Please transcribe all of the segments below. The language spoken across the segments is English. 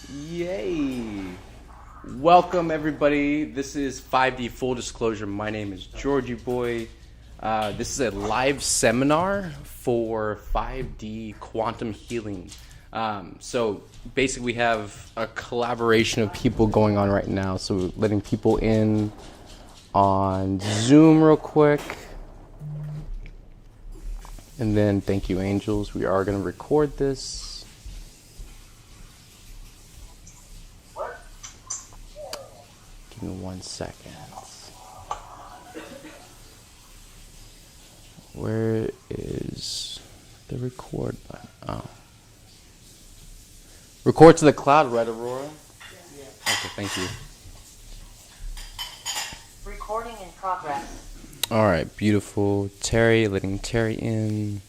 Yay! Welcome everybody. This is 5D Full Disclosure. My name is Georgie Boy. This is a live seminar for 5D quantum healing. So basically we have a collaboration of people going on right now. So letting people in on Zoom real quick. And then thank you, angels. We are going to record this. Give me 1 second. Where is the record button? Oh. Record to the cloud, right, Aurora? Yeah. Okay, thank you. Recording in progress. All right, beautiful. Terry, letting Terry in.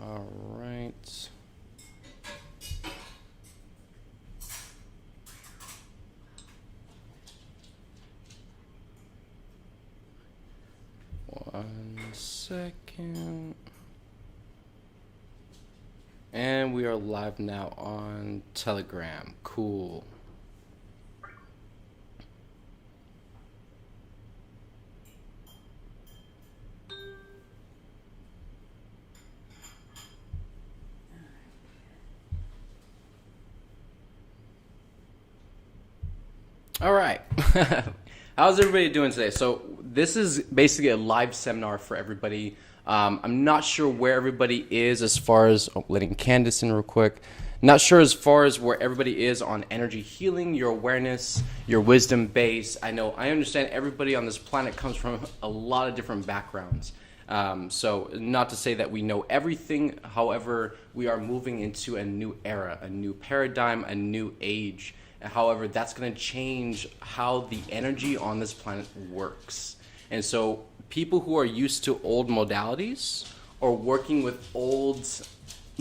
All right. One second. And we are live now on Telegram. Cool. All right. How's everybody doing today? So this is basically a live seminar for everybody. I'm not sure where everybody is as far as letting Candace in real quick. Not sure as far as where everybody is on energy healing, your awareness, your wisdom base. I understand everybody on this planet comes from a lot of different backgrounds. So not to say that we know everything. However, we are moving into a new era, a new paradigm, a new age. However, that's going to change how the energy on this planet works. And so people who are used to old modalities or working with old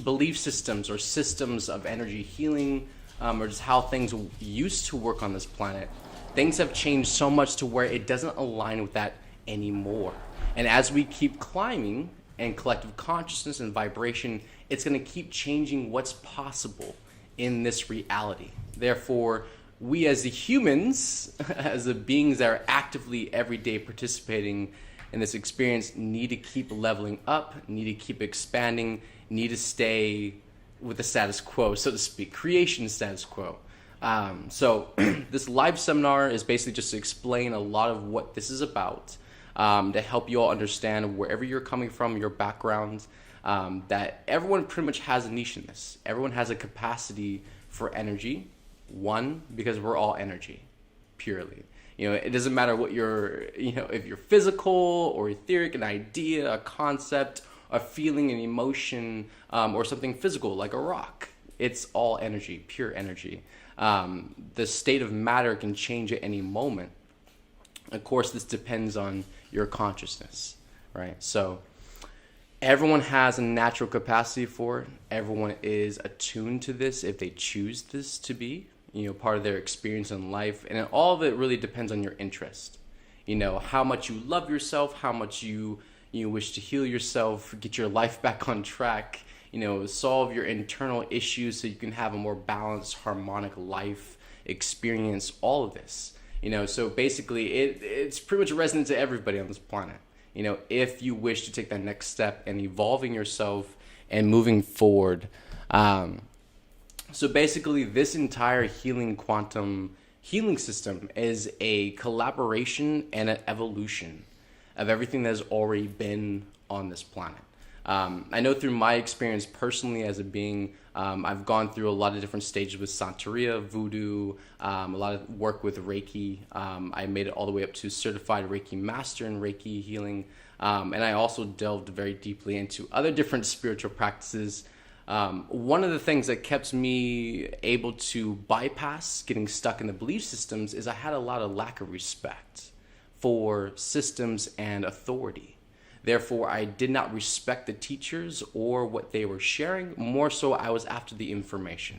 belief systems or systems of energy healing, or just how things used to work on this planet, things have changed so much to where it doesn't align with that anymore. And as we keep climbing in collective consciousness and vibration, it's going to keep changing what's possible in this reality. Therefore, we as the humans, as the beings that are actively every day participating in this experience, need to keep leveling up, need to keep expanding, need to stay with the status quo, so to speak, creation status quo. So this live seminar is basically just to explain a lot of what this is about, to help you all understand wherever you're coming from, your backgrounds, that everyone pretty much has a niche in this. Everyone has a capacity for energy. One, because we're all energy, purely. It doesn't matter what if you're physical or etheric, an idea, a concept, a feeling, an emotion, or something physical like a rock. It's all energy, pure energy. The state of matter can change at any moment. Of course, this depends on your consciousness, right? So everyone has a natural capacity for it. Everyone is attuned to this if they choose this to be, part of their experience in life. And all of it really depends on your interest. How much you love yourself, how much you wish to heal yourself, get your life back on track, solve your internal issues so you can have a more balanced, harmonic life, experience all of this. So basically it's pretty much resonant to everybody on this planet. If you wish to take that next step in evolving yourself and moving forward. So basically this entire quantum healing system is a collaboration and an evolution of everything that has already been on this planet. I know through my experience personally as a being, I've gone through a lot of different stages with Santeria, Voodoo, a lot of work with Reiki. I made it all the way up to certified Reiki master in Reiki healing. And I also delved very deeply into other different spiritual practices. One of the things that kept me able to bypass getting stuck in the belief systems is I had a lot of lack of respect for systems and authority. Therefore, I did not respect the teachers or what they were sharing. More so, I was after the information,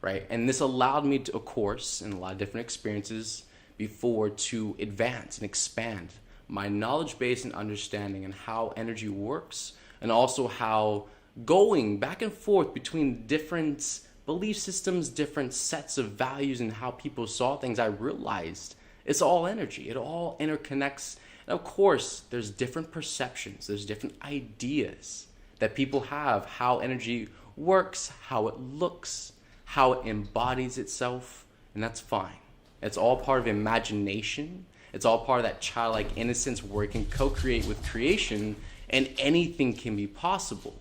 right? And this allowed me to, of course, in a lot of different experiences, before to advance and expand my knowledge base and understanding and how energy works, and also how going back and forth between different belief systems, different sets of values, and how people saw things, I realized it's all energy. It all interconnects. And of course, there's different perceptions, there's different ideas that people have, how energy works, how it looks, how it embodies itself, and that's fine. It's all part of imagination. It's all part of that childlike innocence where it can co-create with creation, and anything can be possible.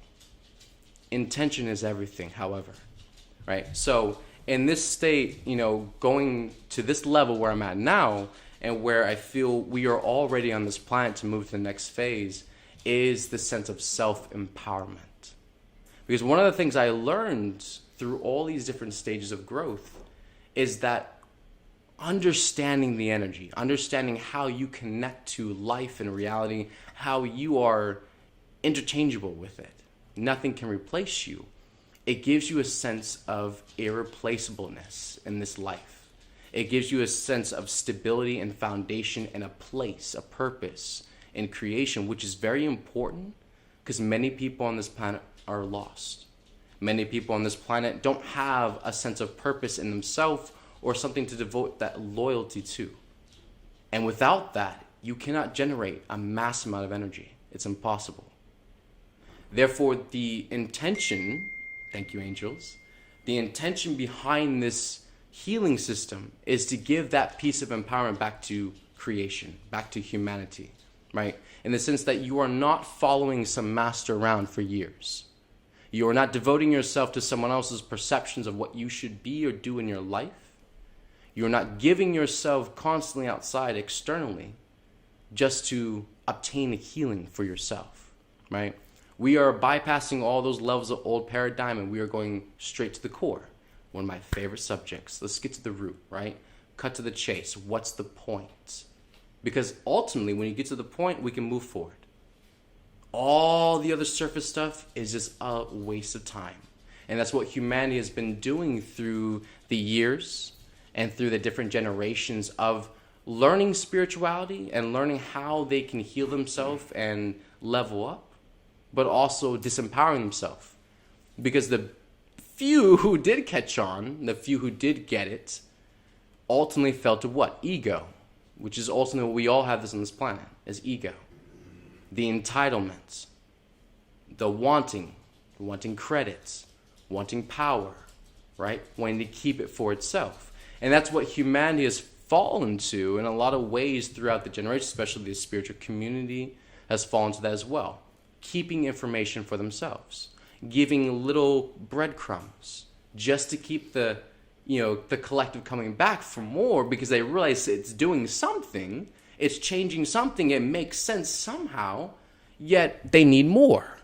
Intention is everything, however, right? So in this state, going to this level where I'm at now, and where I feel we are already on this planet to move to the next phase, is the sense of self-empowerment. Because one of the things I learned through all these different stages of growth is that understanding the energy, understanding how you connect to life and reality, how you are interchangeable with it. Nothing can replace you. It gives you a sense of irreplaceableness in this life. It gives you a sense of stability and foundation and a place, a purpose in creation, which is very important because many people on this planet are lost. Many people on this planet don't have a sense of purpose in themselves or something to devote that loyalty to. And without that, you cannot generate a mass amount of energy. It's impossible. Therefore, the intention, thank you, angels, the intention behind this healing system is to give that piece of empowerment back to creation, back to humanity, right? In the sense that you are not following some master around for years. You are not devoting yourself to someone else's perceptions of what you should be or do in your life. You are not giving yourself constantly outside externally just to obtain a healing for yourself, right? We are bypassing all those levels of old paradigm and we are going straight to the core. One of my favorite subjects. Let's get to the root, right? Cut to the chase. What's the point? Because ultimately, when you get to the point, we can move forward. All the other surface stuff is just a waste of time. And that's what humanity has been doing through the years and through the different generations of learning spirituality and learning how they can heal themselves and level up, but also disempowering themselves. Because the few who did catch on, the few who did get it, ultimately fell to what? Ego, which is ultimately what we all have this on this planet, is ego. The entitlement, the wanting credits, wanting power, right? Wanting to keep it for itself. And that's what humanity has fallen to in a lot of ways throughout the generations, especially the spiritual community has fallen to that as well. Keeping information for themselves, giving little breadcrumbs just to keep the collective coming back for more because they realize it's doing something, it's changing something, it makes sense somehow, yet they need more.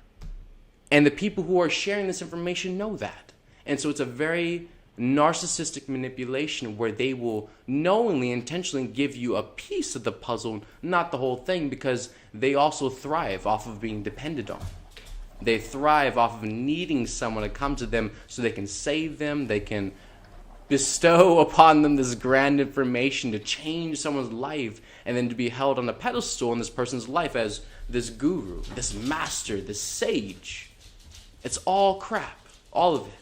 And the people who are sharing this information know that. And so it's a very narcissistic manipulation where they will knowingly, intentionally give you a piece of the puzzle, not the whole thing, because they also thrive off of being depended on. They thrive off of needing someone to come to them so they can save them, they can bestow upon them this grand information to change someone's life, and then to be held on a pedestal in this person's life as this guru, this master, this sage. It's all crap, all of it.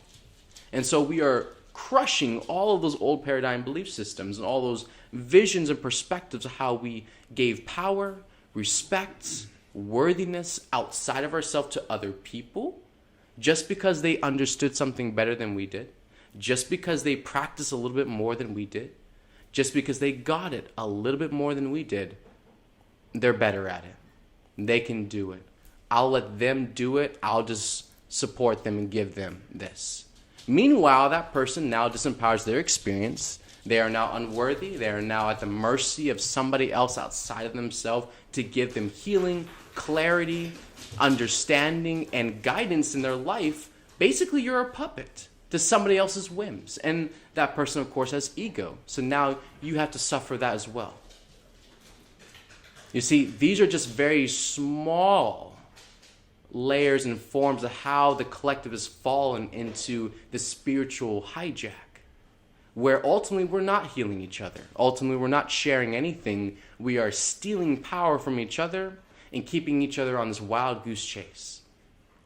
And so we are crushing all of those old paradigm belief systems and all those visions and perspectives of how we gave power, respect, worthiness outside of ourselves to other people just because they understood something better than we did, just because they practiced a little bit more than we did, just because they got it a little bit more than we did. They're better at it. They can do it. I'll let them do it. I'll just support them and give them this. Meanwhile, that person now disempowers their experience. They are now unworthy. They are now at the mercy of somebody else outside of themselves to give them healing, clarity, understanding, and guidance in their life. Basically, you're a puppet to somebody else's whims. And that person, of course, has ego. So now you have to suffer that as well. You see, these are just very small layers and forms of how the collective has fallen into the spiritual hijack. where ultimately we're not healing each other. Ultimately, we're not sharing anything. We are stealing power from each other and keeping each other on this wild goose chase.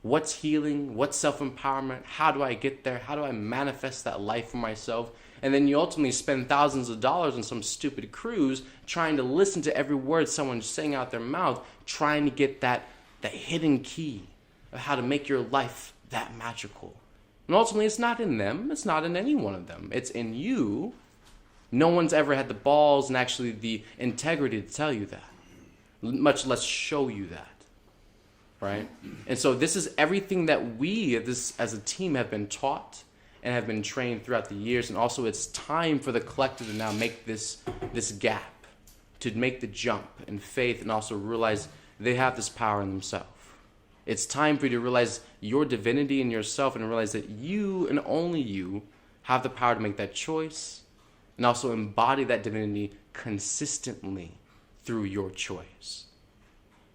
What's healing? What's self-empowerment? How do I get there? How do I manifest that life for myself? And then you ultimately spend thousands of dollars on some stupid cruise trying to listen to every word someone's saying out their mouth, trying to get that hidden key of how to make your life that magical. And ultimately, it's not in them. It's not in any one of them. It's in you. No one's ever had the balls and actually the integrity to tell you that, much less show you that. Right? And so this is everything that we as a team have been taught and have been trained throughout the years. And also it's time for the collective to now make this gap, to make the jump in faith and also realize they have this power in themselves. It's time for you to realize your divinity in yourself and realize that you and only you have the power to make that choice and also embody that divinity consistently through your choice.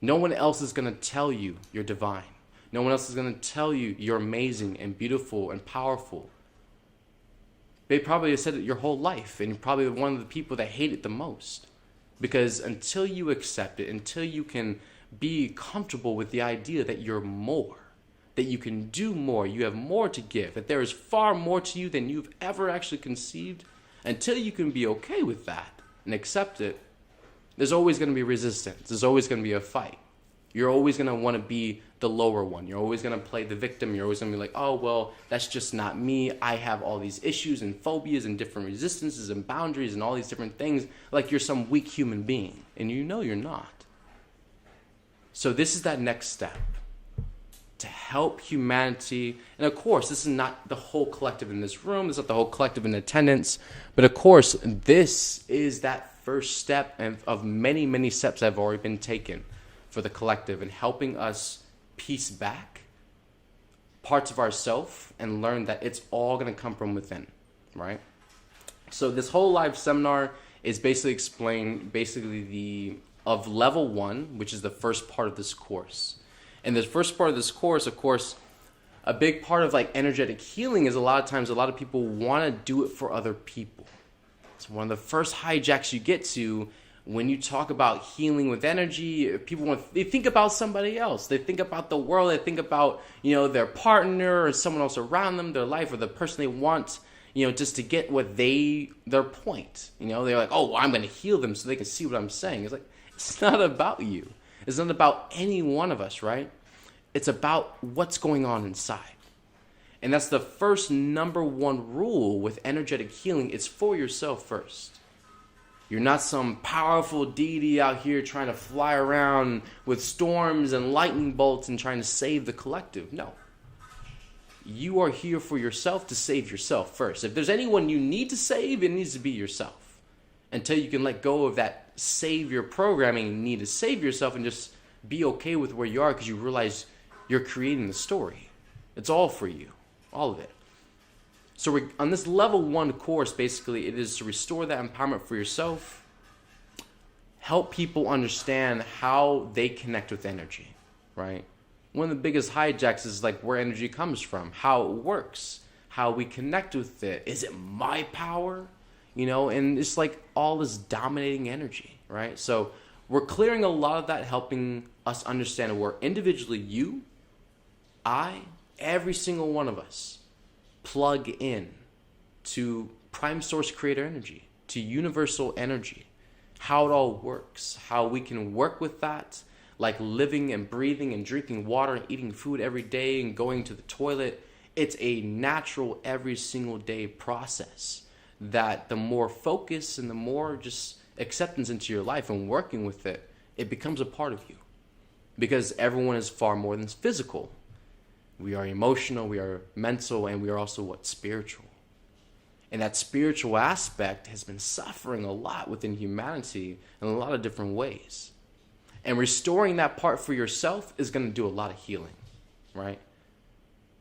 No one else is going to tell you you're divine. No one else is going to tell you you're amazing and beautiful and powerful. They probably have said it your whole life, and you're probably one of the people that hate it the most. Because until you accept it, until you can be comfortable with the idea that you're more, that you can do more, you have more to give, that there is far more to you than you've ever actually conceived, until you can be okay with that and accept it, there's always going to be resistance. There's always going to be a fight. You're always going to want to be the lower one. You're always going to play the victim. You're always going to be like, oh, well, that's just not me. I have all these issues and phobias and different resistances and boundaries and all these different things, like you're some weak human being. And you know you're not. So this is that next step, to help humanity. And of course, this is not the whole collective in this room. This is not the whole collective in attendance. But of course, this is that first step of many, many steps that have already been taken for the collective in helping us piece back parts of ourselves and learn that it's all going to come from within, right? So this whole live seminar is basically of level 1, which is the first part of this course. And the first part of this course, of course, a big part of like energetic healing is a lot of times a lot of people want to do it for other people. It's one of the first hijacks you get to when you talk about healing with energy. They think about somebody else. They think about the world. They think about, their partner or someone else around them, their life, or the person they want, just to get their point. They're like, oh, well, I'm going to heal them so they can see what I'm saying. It's like, it's not about you. It's not about any one of us, right? It's about what's going on inside. And that's the first number one rule with energetic healing. It's for yourself first. You're not some powerful deity out here trying to fly around with storms and lightning bolts and trying to save the collective. No. You are here for yourself to save yourself first. If there's anyone you need to save, it needs to be yourself. Until you can let go of that savior programming, you need to save yourself and just be okay with where you are because you realize you're creating the story. It's all for you. All of it. So on this level 1 course, basically, it is to restore that empowerment for yourself, help people understand how they connect with energy, right? One of the biggest hijacks is like where energy comes from, how it works, how we connect with it. Is it my power? And it's like all this dominating energy, right? So we're clearing a lot of that, helping us understand where individually you, every single one of us, plug in to prime source creator energy, to universal energy, how it all works, how we can work with that, like living and breathing and drinking water and eating food every day and going to the toilet. It's a natural every single day process that the more focus and the more just acceptance into your life and working with it, it becomes a part of you. Because everyone is far more than physical. We are emotional, we are mental, and we are also spiritual. And that spiritual aspect has been suffering a lot within humanity in a lot of different ways. And restoring that part for yourself is going to do a lot of healing, right?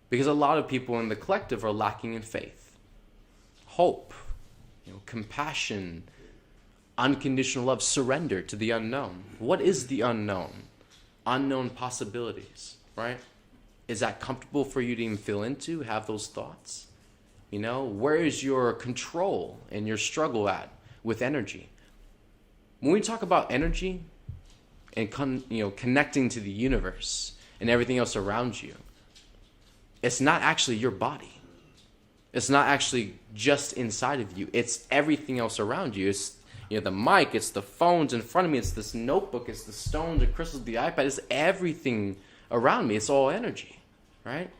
Because a lot of people in the collective are lacking in faith, hope, compassion, unconditional love, surrender to the unknown. What is the unknown? Unknown possibilities, right? Is that comfortable for you to even feel into, have those thoughts? You know, where is your control and your struggle at with energy? When we talk about energy and connecting to the universe and everything else around you, it's not actually your body. It's not actually just inside of you. It's everything else around you. It's the mic, it's the phones in front of me, it's this notebook, it's the stones, the crystals, the iPad, it's everything around me. It's all energy, right?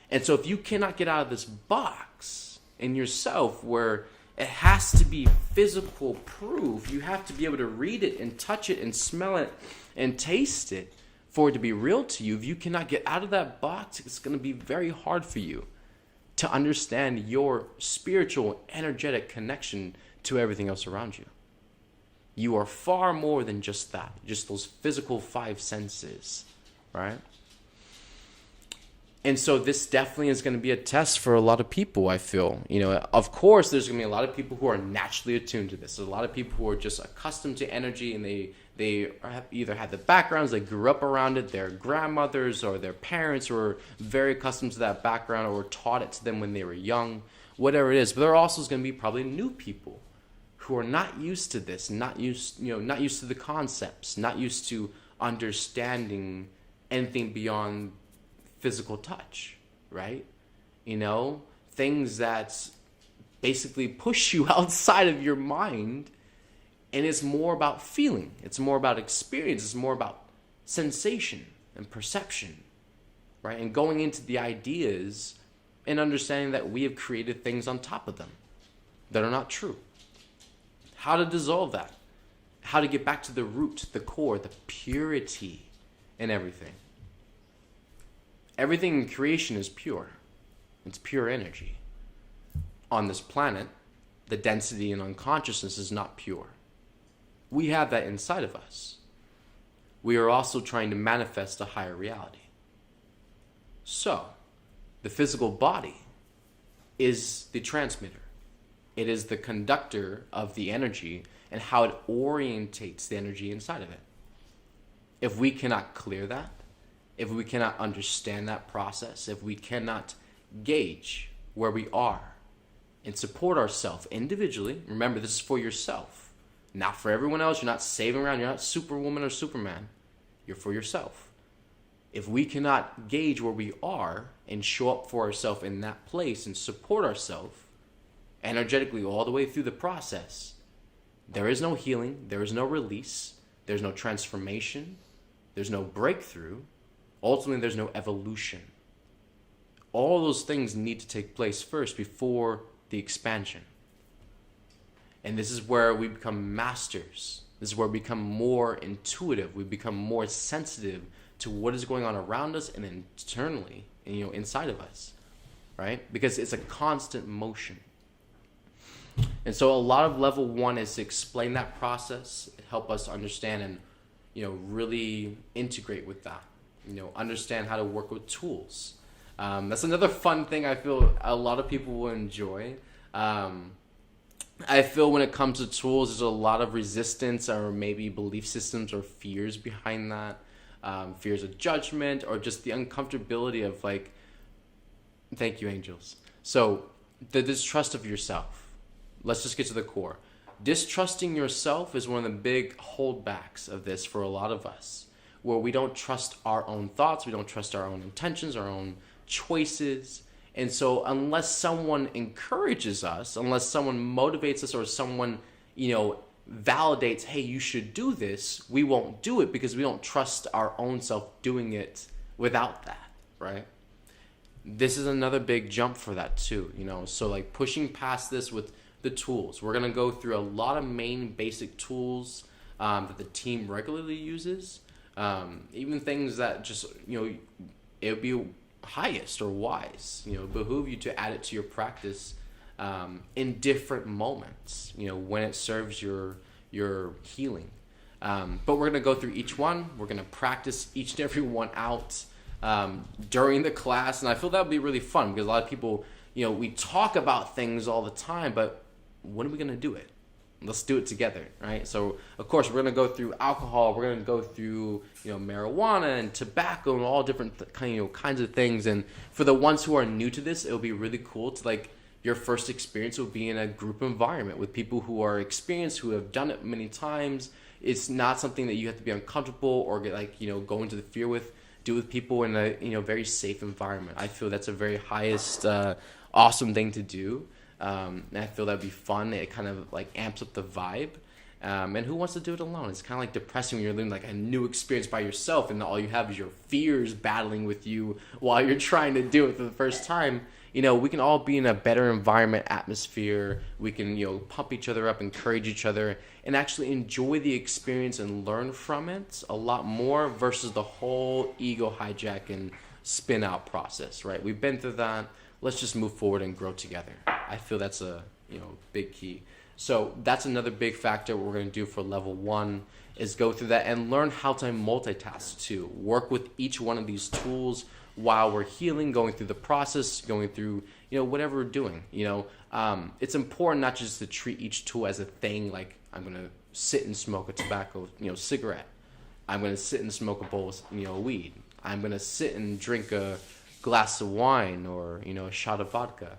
And so if you cannot get out of this box in yourself where it has to be physical proof, you have to be able to read it and touch it and smell it and taste it for it to be real to you. If you cannot get out of that box, it's going to be very hard for you to understand your spiritual, energetic connection to everything else around you. You are far more than just that, just those physical five senses, right? And so this definitely is going to be a test for a lot of people, I feel. Of course, there's going to be a lot of people who are naturally attuned to this. There's a lot of people who are just accustomed to energy, and they either had the backgrounds, they grew up around it, their grandmothers or their parents were very accustomed to that background or taught it to them when they were young, whatever it is. But there are also going to be probably new people who are not used to this, not used to the concepts, not used to understanding anything beyond physical touch, right? Things that basically push you outside of your mind, and it's more about feeling, it's more about experience, it's more about sensation and perception, right? And going into the ideas and understanding that we have created things on top of them that are not true. How to dissolve that, how to get back to the root, the core, the purity in everything. Everything in creation is pure. It's pure energy. On this planet, the density and unconsciousness is not pure. We have that inside of us. We are also trying to manifest a higher reality. So, the physical body is the transmitter. It is the conductor of the energy and how it orientates the energy inside of it. If we cannot clear that, if we cannot understand that process, if we cannot gauge where we are and support ourselves individually, remember this is for yourself, not for everyone else. You're not saving around. You're not Superwoman or Superman. You're for yourself. If we cannot gauge where we are and show up for ourselves in that place and support ourselves energetically all the way through the process, there is no healing, there is no release, there's no transformation, there's no breakthrough. Ultimately, there's no evolution. All those things need to take place first before the expansion. And this is where we become masters. This is where we become more intuitive. We become more sensitive to what is going on around us and internally, inside of us, right? Because it's a constant motion. And so a lot of level one is to explain that process, help us understand and, really integrate with that. Understand how to work with tools. That's another fun thing I feel a lot of people will enjoy. I feel when it comes to tools, there's a lot of resistance or maybe belief systems or fears behind that. Fears of judgment or just the uncomfortability of thank you, angels. So the distrust of yourself. Let's just get to the core. Distrusting yourself is one of the big holdbacks of this for a lot of us, where we don't trust our own thoughts, we don't trust our own intentions, our own choices. And so unless someone encourages us, unless someone motivates us or someone, validates, hey, you should do this, we won't do it because we don't trust our own self doing it without that, right? This is another big jump for that too, So pushing past this with the tools. We're going to go through a lot of main basic tools that the team regularly uses. Even things that just, it would be highest or wise, behoove you to add it to your practice in different moments, when it serves your healing. But we're going to go through each one. We're going to practice each and every one out during the class. And I feel that would be really fun because a lot of people, we talk about things all the time, but when are we going to do it? Let's do it together, right? So, of course, we're going to go through alcohol. We're going to go through, marijuana and tobacco and all different kinds of things. And for the ones who are new to this, it'll be really cool to, your first experience will be in a group environment with people who are experienced, who have done it many times. It's not something that you have to be uncomfortable or get go into the fear with. Do with people in a very safe environment. I feel that's a very highest awesome thing to do, and I feel that'd be fun. It kind of like amps up the vibe. And who wants to do it alone? It's kind of like depressing when you're living like a new experience by yourself, and all you have is your fears battling with you while you're trying to do it for the first time. We can all be in a better environment, atmosphere. We can, pump each other up, encourage each other, and actually enjoy the experience and learn from it a lot more versus the whole ego hijack and spin out process, right? We've been through that. Let's just move forward and grow together. I feel that's a, big key. So that's another big factor we're going to do for level 1 is go through that and learn how to multitask too. Work with each one of these tools while we're healing, going through the process, going through, whatever we're doing. It's important not just to treat each tool as a thing, like I'm going to sit and smoke a tobacco, cigarette. I'm going to sit and smoke a bowl of, weed. I'm going to sit and drink a glass of wine or, a shot of vodka.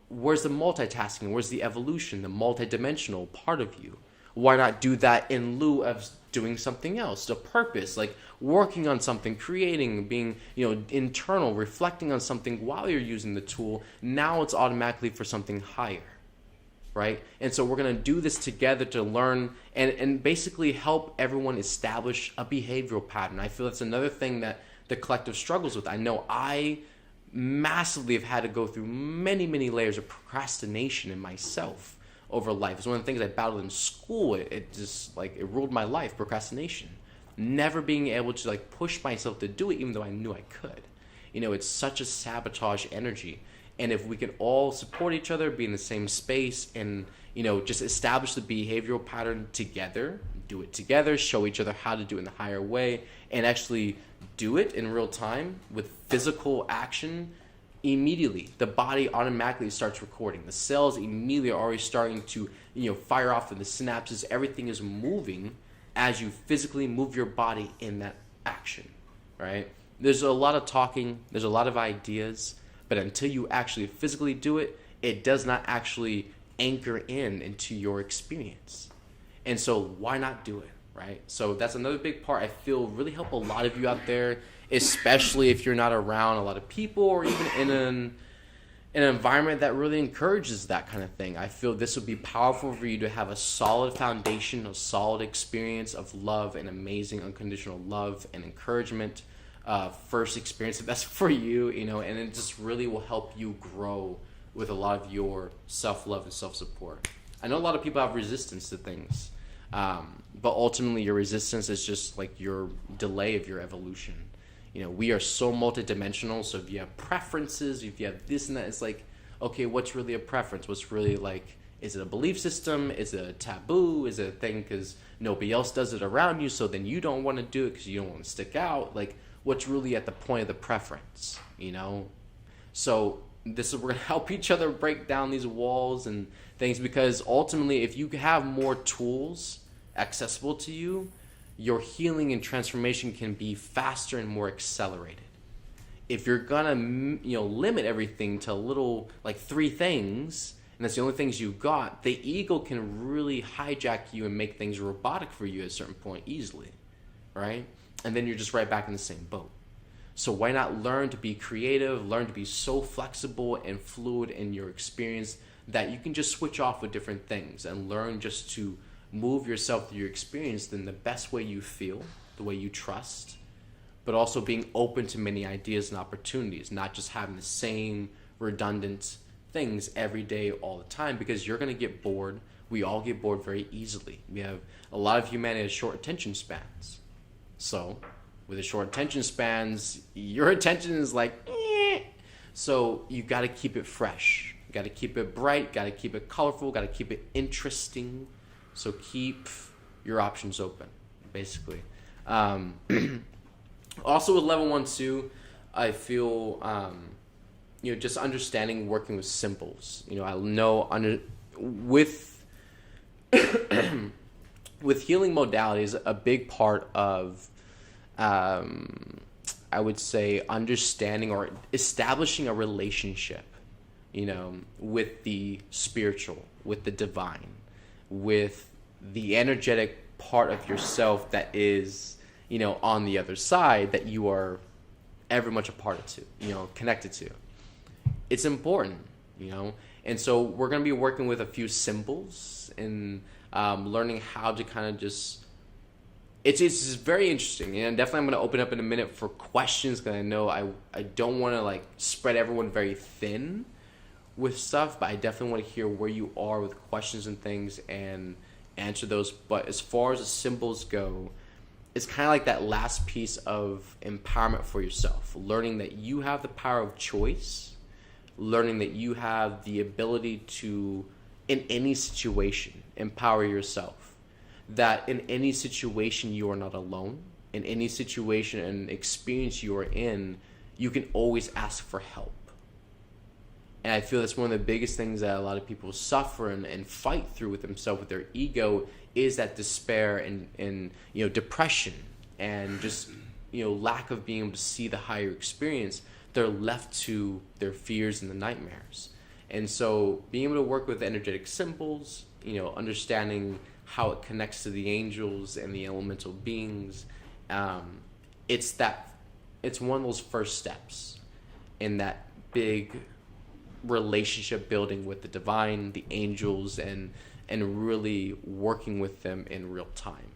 Where's the multitasking? Where's the evolution, the multidimensional part of you? Why not do that in lieu of doing something else? The purpose, like working on something, creating, being, internal, reflecting on something while you're using the tool. Now it's automatically for something higher, right? And so we're going to do this together to learn and basically help everyone establish a behavioral pattern. I feel that's another thing that the collective struggles with. I know I massively have had to go through many, many layers of procrastination in myself over life. It's one of the things I battled in school. It just it ruled my life, procrastination. Never being able to push myself to do it even though I knew I could. It's such a sabotage energy. And if we can all support each other, be in the same space and, just establish the behavioral pattern together, do it together, show each other how to do it in the higher way, and actually do it in real time with physical action, immediately the body automatically starts recording. The cells immediately are already starting to fire off, and the synapses, everything is moving as you physically move your body in that action, right? There's a lot of talking, there's a lot of ideas, but until you actually physically do it, it does not actually anchor into your experience. And so why not do it, right? So that's another big part I feel really help a lot of you out there, especially if you're not around a lot of people or even in an environment that really encourages that kind of thing. I feel this would be powerful for you to have a solid foundation, a solid experience of love and amazing unconditional love and encouragement. First experience that's for you, and it just really will help you grow with a lot of your self-love and self-support. I know a lot of people have resistance to things, but ultimately your resistance is just your delay of your evolution. We are so multidimensional, so if you have preferences, if you have this and that, it's okay, what's really a preference? What's really is it a belief system? Is it a taboo? Is it a thing because nobody else does it around you, so then you don't want to do it because you don't want to stick out? What's really at the point of the preference, So we're going to help each other break down these walls and things, because ultimately if you have more tools accessible to you, your healing and transformation can be faster and more accelerated. If you're going to limit everything to little 3 things, and that's the only things you got, the ego can really hijack you and make things robotic for you at a certain point easily, right? And then you're just right back in the same boat. So why not learn to be creative, learn to be so flexible and fluid in your experience that you can just switch off with different things and learn just to move yourself through your experience in the best way you feel, the way you trust, but also being open to many ideas and opportunities, not just having the same redundant things every day all the time, because you're going to get bored. We all get bored very easily. We have a lot of humanity has short attention spans. So with the short attention spans, your attention is eh. So you got to keep it fresh. You got to keep it bright, got to keep it colorful, got to keep it interesting. So keep your options open, basically. Also with level 1 too, I feel just understanding working with symbols. I know with healing modalities, a big part of I would say understanding or establishing a relationship with the spiritual, with the divine, with the energetic part of yourself that is, on the other side that you are ever much a part of connected to. It's important, And so we're going to be working with a few symbols and learning how to kind of just... It's very interesting, and definitely I'm going to open up in a minute for questions, because I know I don't want to spread everyone very thin with stuff, but I definitely want to hear where you are with questions and things and answer those. But as far as the symbols go, it's kind of like that last piece of empowerment for yourself, learning that you have the power of choice, learning that you have the ability to, in any situation, empower yourself, that in any situation you are not alone, in any situation and experience you are in, you can always ask for help. And I feel that's one of the biggest things that a lot of people suffer and fight through with themselves, with their ego, is that despair and depression and just lack of being able to see the higher experience. They're left to their fears and the nightmares. And so being able to work with energetic symbols, understanding how it connects to the angels and the elemental beings, it's one of those first steps in that big relationship building with the divine, the angels, and really working with them in real time.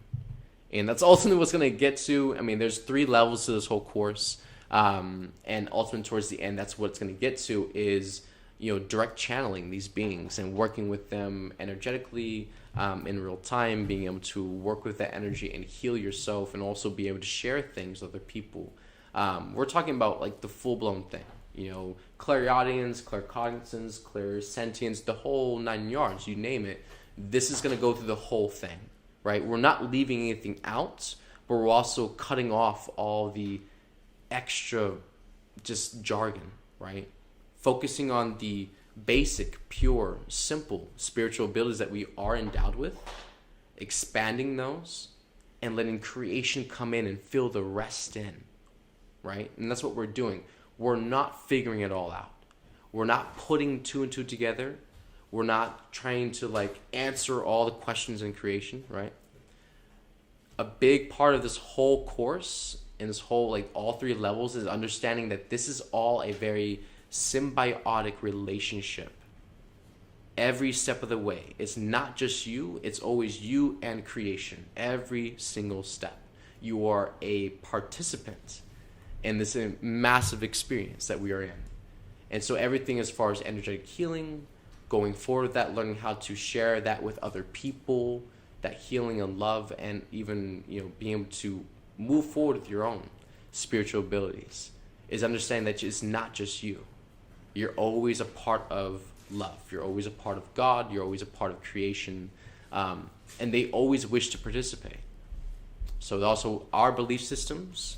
And that's ultimately what's going to get to. I mean, there's 3 levels to this whole course, and ultimately towards the end, that's what it's going to get to is direct channeling these beings and working with them energetically in real time, being able to work with that energy and heal yourself, and also be able to share things with other people. We're talking about the full-blown thing, clairaudience, claircognizance, clairsentience, the whole 9 yards, you name it. This is going to go through the whole thing, right? We're not leaving anything out, but we're also cutting off all the extra just jargon, right? Focusing on the basic, pure, simple spiritual abilities that we are endowed with, expanding those, and letting creation come in and fill the rest in, right? And that's what we're doing. We're not figuring it all out. We're not putting 2 and 2 together. We're not trying to answer all the questions in creation, right? A big part of this whole course and this whole all 3 levels is understanding that this is all a very symbiotic relationship. Every step of the way. It's not just you, it's always you and creation. Every single step. You are a participant in this massive experience that we are in. And so everything as far as energetic healing, going forward with that, learning how to share that with other people, that healing and love, and even being able to move forward with your own spiritual abilities, is understanding that it's not just you. You're always a part of love. You're always a part of God. You're always a part of creation. And they always wish to participate. So also our belief systems,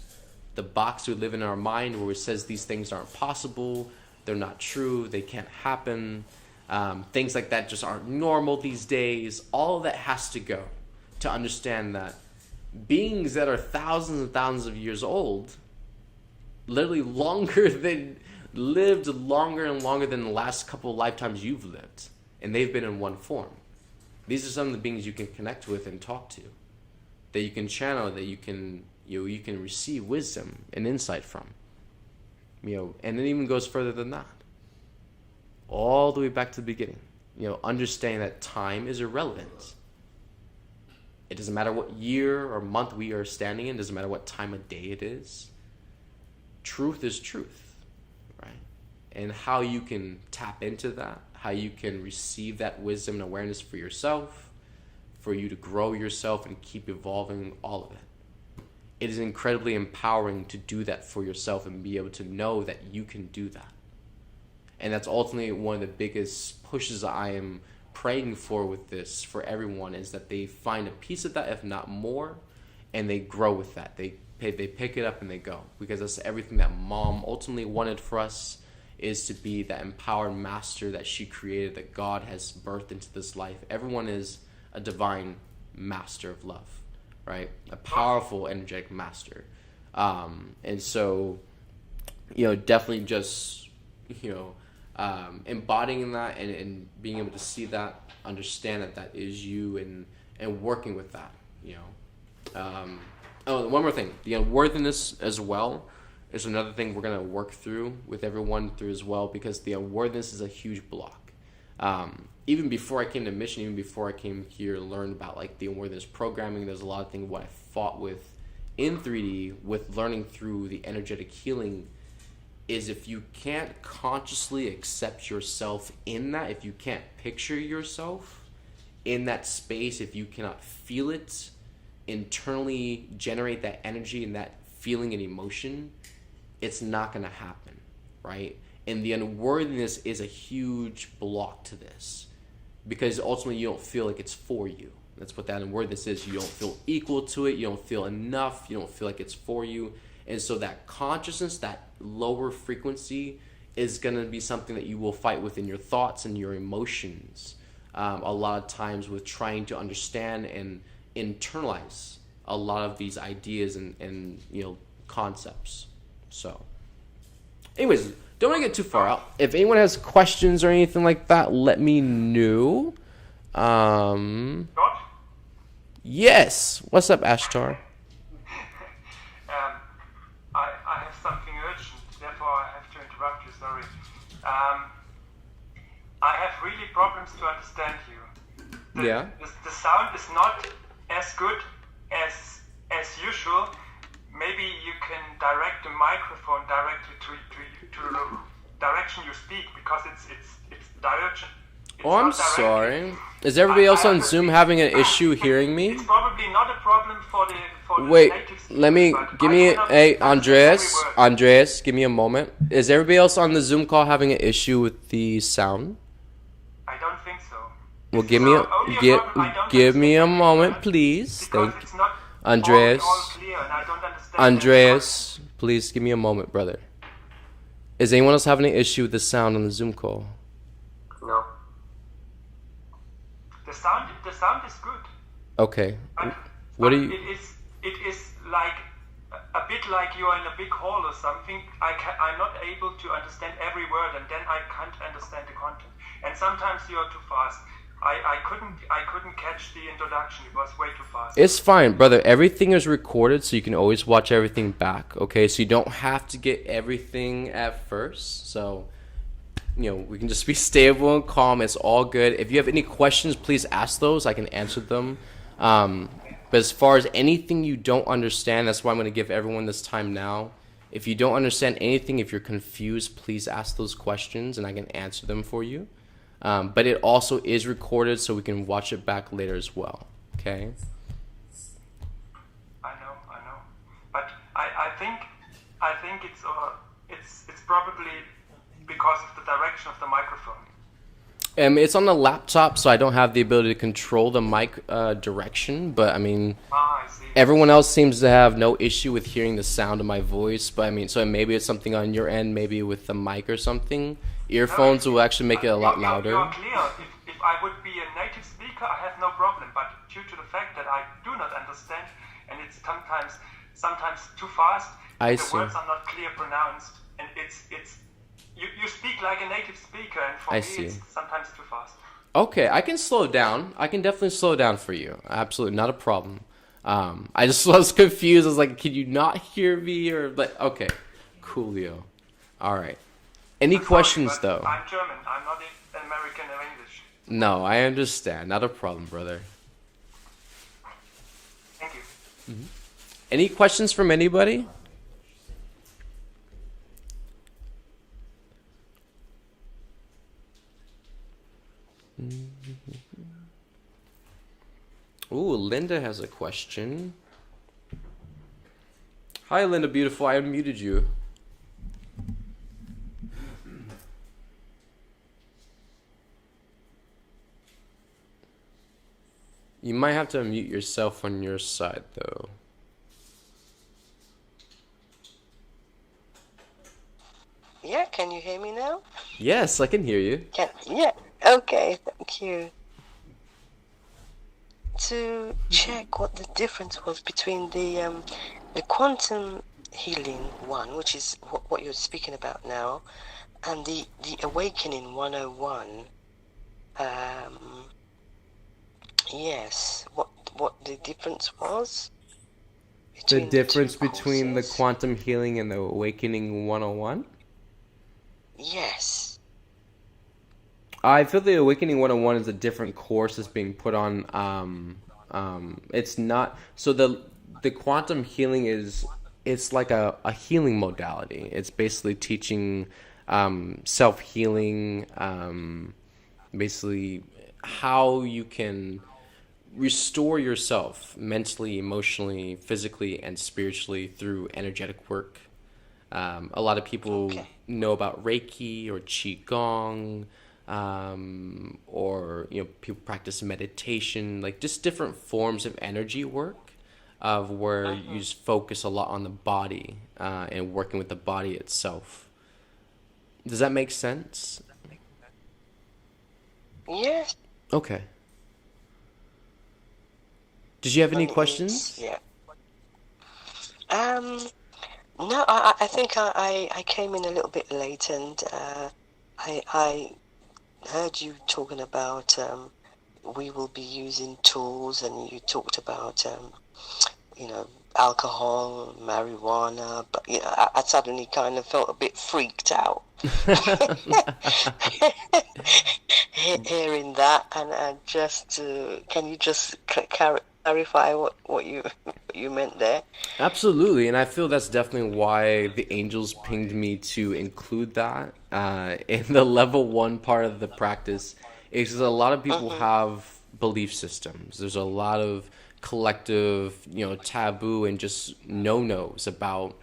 the box we live in our mind where it says these things aren't possible, they're not true, they can't happen, things like that just aren't normal these days. All of that has to go to understand that beings that are thousands and thousands of years old, literally lived longer and longer than the last couple of lifetimes you've lived, and they've been in one form. These are some of the beings you can connect with and talk to, that you can channel, that you can receive wisdom and insight from. And it even goes further than that, all the way back to the beginning. Understanding that time is irrelevant. It doesn't matter what year or month we are standing in. It doesn't matter what time of day it is. Truth is truth, right? And how you can tap into that, how you can receive that wisdom and awareness for yourself, for you to grow yourself and keep evolving, all of it. It is incredibly empowering to do that for yourself and be able to know that you can do that. And that's ultimately one of the biggest pushes I am praying for with this, for everyone, is that they find a piece of that, if not more, and they grow with that. They pick it up and they go. Because that's everything that Mom ultimately wanted for us, is to be that empowered master that she created, that God has birthed into this life. Everyone is a divine master of love, right? A powerful, energetic master. And so, definitely just, embodying that and being able to see that, understand that that is you, and working with that, oh, one more thing, the unworthiness as well is another thing we're going to work through with everyone through as well, because the unworthiness is a huge block. Even before I came to Mission, even before I came here to learn about like the unworthiness programming, there's a lot of things what I fought with in 3D with learning through the energetic healing is if you can't consciously accept yourself in that, if you can't picture yourself in that space, if you cannot feel it, internally generate that energy and that feeling and emotion, it's not going to happen, right? And the unworthiness is a huge block to this, because ultimately you don't feel like it's for you. That's what that unworthiness is. You don't feel equal to it. You don't feel enough. You don't feel like it's for you. And so that consciousness, that lower frequency, is going to be something that you will fight with in your thoughts and your emotions a lot of times, with trying to understand and internalize a lot of these ideas and concepts. So anyways, don't want to get too far out. If anyone has questions or anything like that, let me know. Yes. What's up, Ashtar? I have something urgent, therefore I have to interrupt you, sorry. I have really problems to understand you. The sound is not as good as usual. Maybe you can direct the microphone directly to the direction you speak, because it's direction. Oh, I'm sorry. Is everybody else on Zoom having an issue hearing me? It's probably not a problem for the Wait, native speakers, let me, give me, hey, Andreas, give me a moment. Is everybody else on the Zoom call having an issue with the sound? I don't think so. Well, give me a moment, please. Thank you. Andreas, Andreas, please give me a moment, brother. Is anyone else having an issue with the sound on the Zoom call? No. The sound is good. Okay. But it is like a bit like you are in a big hall or something. I'm not able to understand every word, and then I can't understand the content. And sometimes you are too fast. I couldn't catch the introduction. It was way too fast. It's fine, brother. Everything is recorded, so you can always watch everything back. Okay, so you don't have to get everything at first. So, we can just be stable and calm. It's all good. If you have any questions, please ask those. I can answer them. But as far as anything you don't understand, that's why I'm going to give everyone this time now. If you don't understand anything, if you're confused, please ask those questions and I can answer them for you. But it also is recorded, so we can watch it back later as well. Okay? I know. But I think it's probably because of the direction of the microphone. It's on the laptop, so I don't have the ability to control the mic direction. But I mean, I see. Everyone else seems to have no issue with hearing the sound of my voice. But I mean, so maybe it's something on your end, maybe with the mic or something. Earphones will actually make it a lot louder. You're clear. If I would be a native speaker, I have no problem. But due to the fact that I do not understand, and it's sometimes too fast, the words are not clear pronounced, and it's. You speak like a native speaker, and for me it's sometimes too fast. Okay, I can slow down. I can definitely slow down for you. Absolutely, not a problem. I just was confused. I was like, can you not hear me? But okay, coolio. All right. Any questions, though? I'm German. I'm not American or English. No, I understand. Not a problem, brother. Thank you. Mm-hmm. Any questions from anybody? Ooh, Linda has a question. Hi, Linda Beautiful. I unmuted you. You might have to unmute yourself on your side, though. Yeah, can you hear me now? Yes, I can hear you. Yeah, okay, thank you. To check what the difference was between the quantum healing one, which is what you're speaking about now, And the Awakening 101, yes, what the difference was The between the two difference between the courses? quantum healing and the awakening 101? Yes. I feel the awakening 101 is a different course that's being put on. It's not so the quantum healing is it's like a healing modality. It's basically teaching self healing, basically how you can restore yourself mentally, emotionally, physically, and spiritually through energetic work. A lot of people Okay. know about Reiki or Qigong, or people practice meditation, like just different forms of energy work, of where you Mm-hmm. just focus a lot on the body and working with the body itself. Does that make sense? Yes. Okay. Did you have any And it's questions? yeah. Um. No, I think I came in a little bit late, and I heard you talking about we will be using tools, and you talked about you know alcohol, marijuana, but I suddenly kind of felt a bit freaked out hearing that, and just can you just clarify what you what you meant there? Absolutely, and I feel that's definitely why the angels pinged me to include that in the level one part of the practice. Is 'cause a lot of people Mm-hmm. have belief systems. There's a lot of collective, taboo and just no-nos about,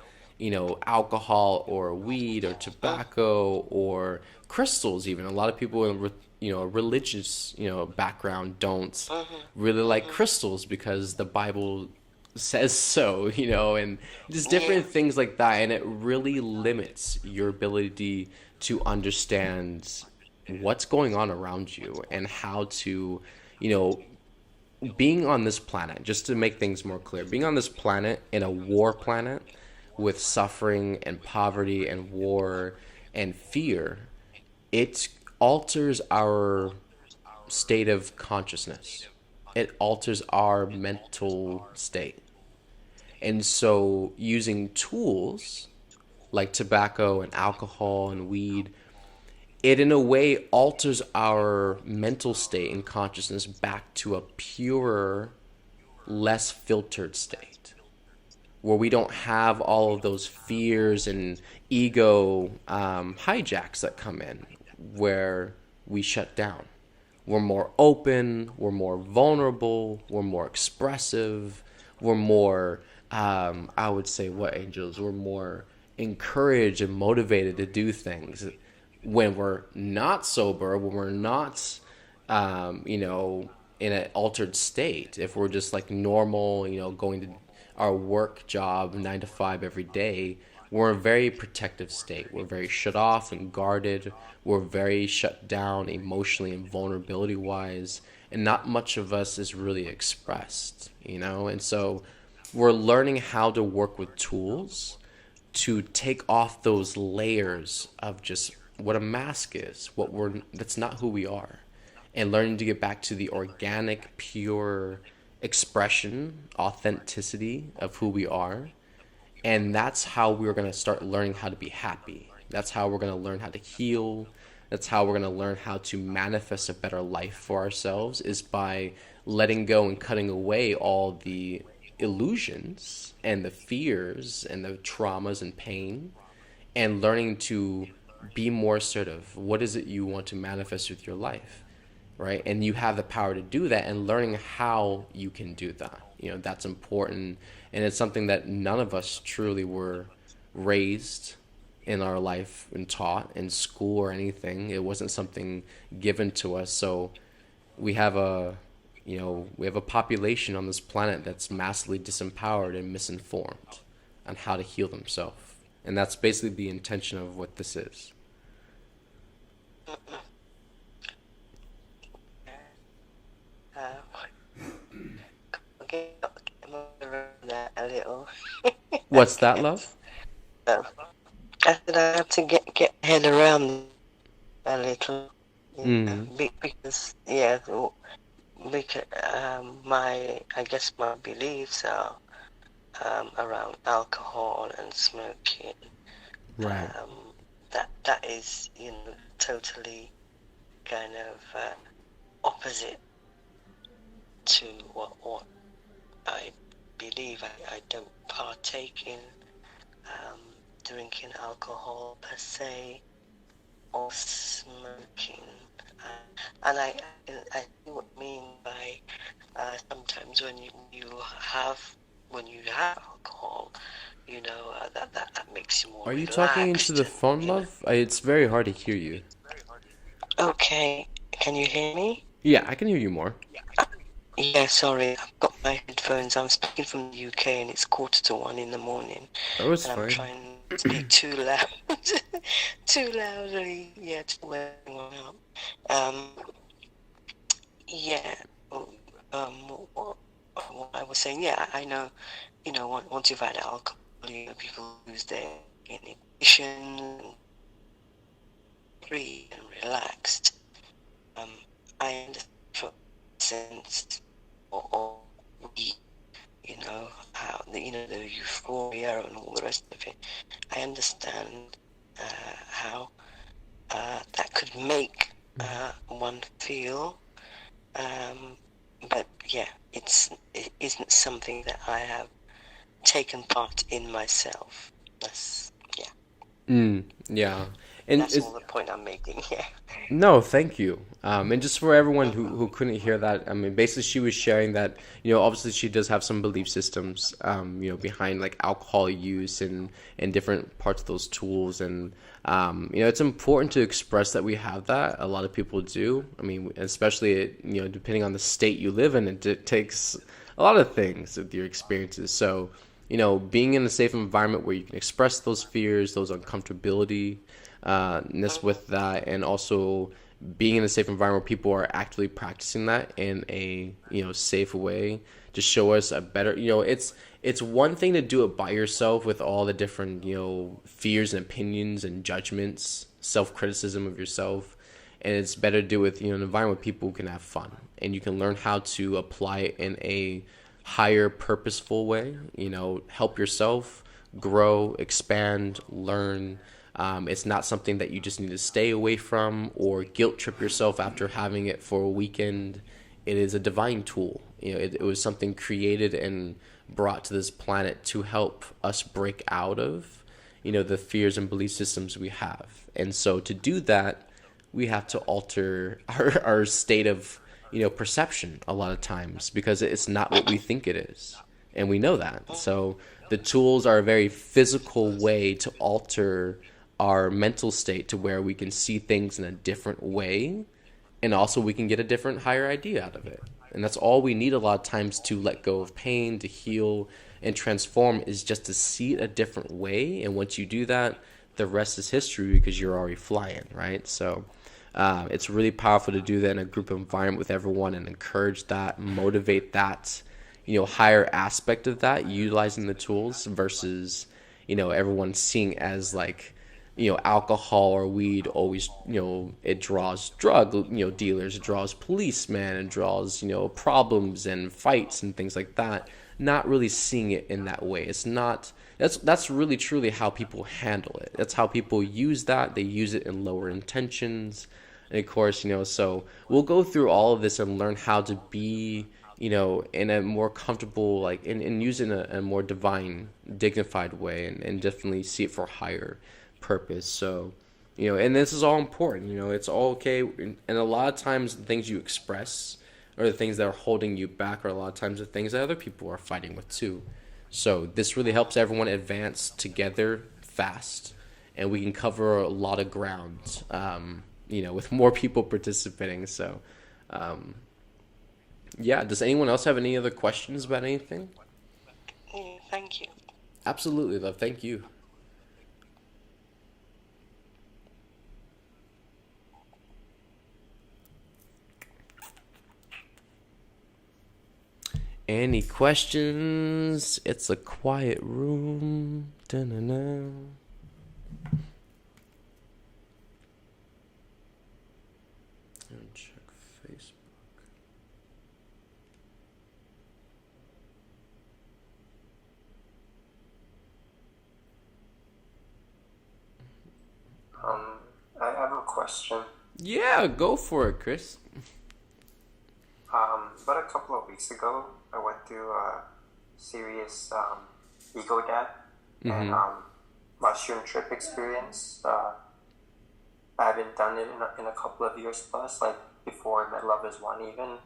alcohol or weed or tobacco or crystals. Even a lot of people in a religious background don't Mm-hmm. really like Mm-hmm. crystals because the Bible says so, and just Yeah. different things like that. And it really limits your ability to understand what's going on around you and how to, you know, being on this planet, just to make things more clear, being on this planet in a war planet with suffering and poverty and war and fear, it alters our state of consciousness. It alters our mental state. And so using tools like tobacco and alcohol and weed, it in a way alters our mental state and consciousness back to a purer, less filtered state where we don't have all of those fears and ego hijacks that come in, where we shut down. We're more open, we're more vulnerable, we're more expressive, we're more, I would say, what angels? We're more encouraged and motivated to do things when we're not sober, when we're not, in an altered state. If we're just like normal, going to our work job 9 to 5 every day, we're in a very protective state. We're very shut off and guarded. We're very shut down emotionally and vulnerability wise. And not much of us is really expressed. And so we're learning how to work with tools to take off those layers of just what a mask is, that's not who we are, and learning to get back to the organic, pure expression, authenticity of who we are. And that's how we're going to start learning how to be happy. That's how we're going to learn how to heal. That's how we're going to learn how to manifest a better life for ourselves, is by letting go and cutting away all the illusions and the fears and the traumas and pain, and learning to be more assertive. What is it you want to manifest with your life? Right? And you have the power to do that, and learning how you can do that. That's important. And it's something that none of us truly were raised in our life and taught in school or anything. It wasn't something given to us. So we have a population on this planet that's massively disempowered and misinformed on how to heal themselves. And that's basically the intention of what this is. Uh, okay, that a little. What's that, love? Um, I said I have to get head around a little, Mm. because because I guess my beliefs are around alcohol and smoking. Right. That is, totally kind of opposite to what I believe. I don't partake in um, drinking alcohol per se or smoking. And I see what I mean by sometimes when you have alcohol, that makes you more Are you talking into relaxed, the and phone, love? It's very hard to hear you. Okay, can you hear me? Yeah, I can hear you more. Yeah, sorry, I've got my headphones. I'm speaking from the UK and it's 1:45 in the morning, Oh, it's and I'm fine. trying to speak too loud, too loudly, to wake everyone up. Um, yeah, what, what I was saying, yeah, I know, once you've had alcohol, people lose their inhibition and free and relaxed. I understand for sense or we, how the euphoria and all the rest of it. I understand how that could make one feel, but yeah, it isn't something that I have taken part in myself. That's yeah. Yeah. And That's it's all the point I'm making. Yeah. no, thank you. And just for everyone who couldn't hear that, I mean, basically she was sharing that, obviously she does have some belief systems, behind like alcohol use and different parts of those tools. And, it's important to express that we have that. A lot of people do. I mean, especially, depending on the state you live in, it takes a lot of things with your experiences. So, being in a safe environment where you can express those fears, those uncomfortability, ness with that, and also being in a safe environment where people are actually practicing that in a safe way to show us a better it's one thing to do it by yourself with all the different fears and opinions and judgments, self-criticism of yourself, and it's better to do it with an environment where people can have fun and you can learn how to apply it in a higher purposeful way, help yourself grow, expand, learn. It's not something that you just need to stay away from or guilt trip yourself after having it for a weekend. It is a divine tool. It was something created and brought to this planet to help us break out of, the fears and belief systems we have. And so to do that, we have to alter our state of, perception a lot of times because it's not what we think it is. And we know that. So the tools are a very physical way to alter our mental state to where we can see things in a different way, and also we can get a different higher idea out of it. And that's all we need a lot of times to let go of pain, to heal and transform, is just to see it a different way. And once you do that, the rest is history because you're already flying, right? So it's really powerful to do that in a group environment with everyone and encourage that, motivate that, higher aspect of that, utilizing the tools versus, everyone seeing as like, alcohol or weed always, it draws drug, dealers, it draws policemen, it draws, problems and fights and things like that. Not really seeing it in that way. It's not, that's really truly how people handle it. That's how people use that. They use it in lower intentions. And of course, so we'll go through all of this and learn how to be, in a more comfortable, like, and use it in a more divine, dignified way, and definitely see it for higher purpose. So, and this is all important. It's all okay. And a lot of times, the things you express or the things that are holding you back are a lot of times the things that other people are fighting with too. So this really helps everyone advance together fast, and we can cover a lot of ground. With more people participating. So, yeah. Does anyone else have any other questions about anything? Yeah, thank you. Absolutely, love. Thank you. Any questions? It's a quiet room. Da-na-na. question. Yeah, go for it, Chris. About a couple of weeks ago, I went through a serious ego death and mushroom trip experience. I haven't done it in a couple of years plus, like before I met Love is One even.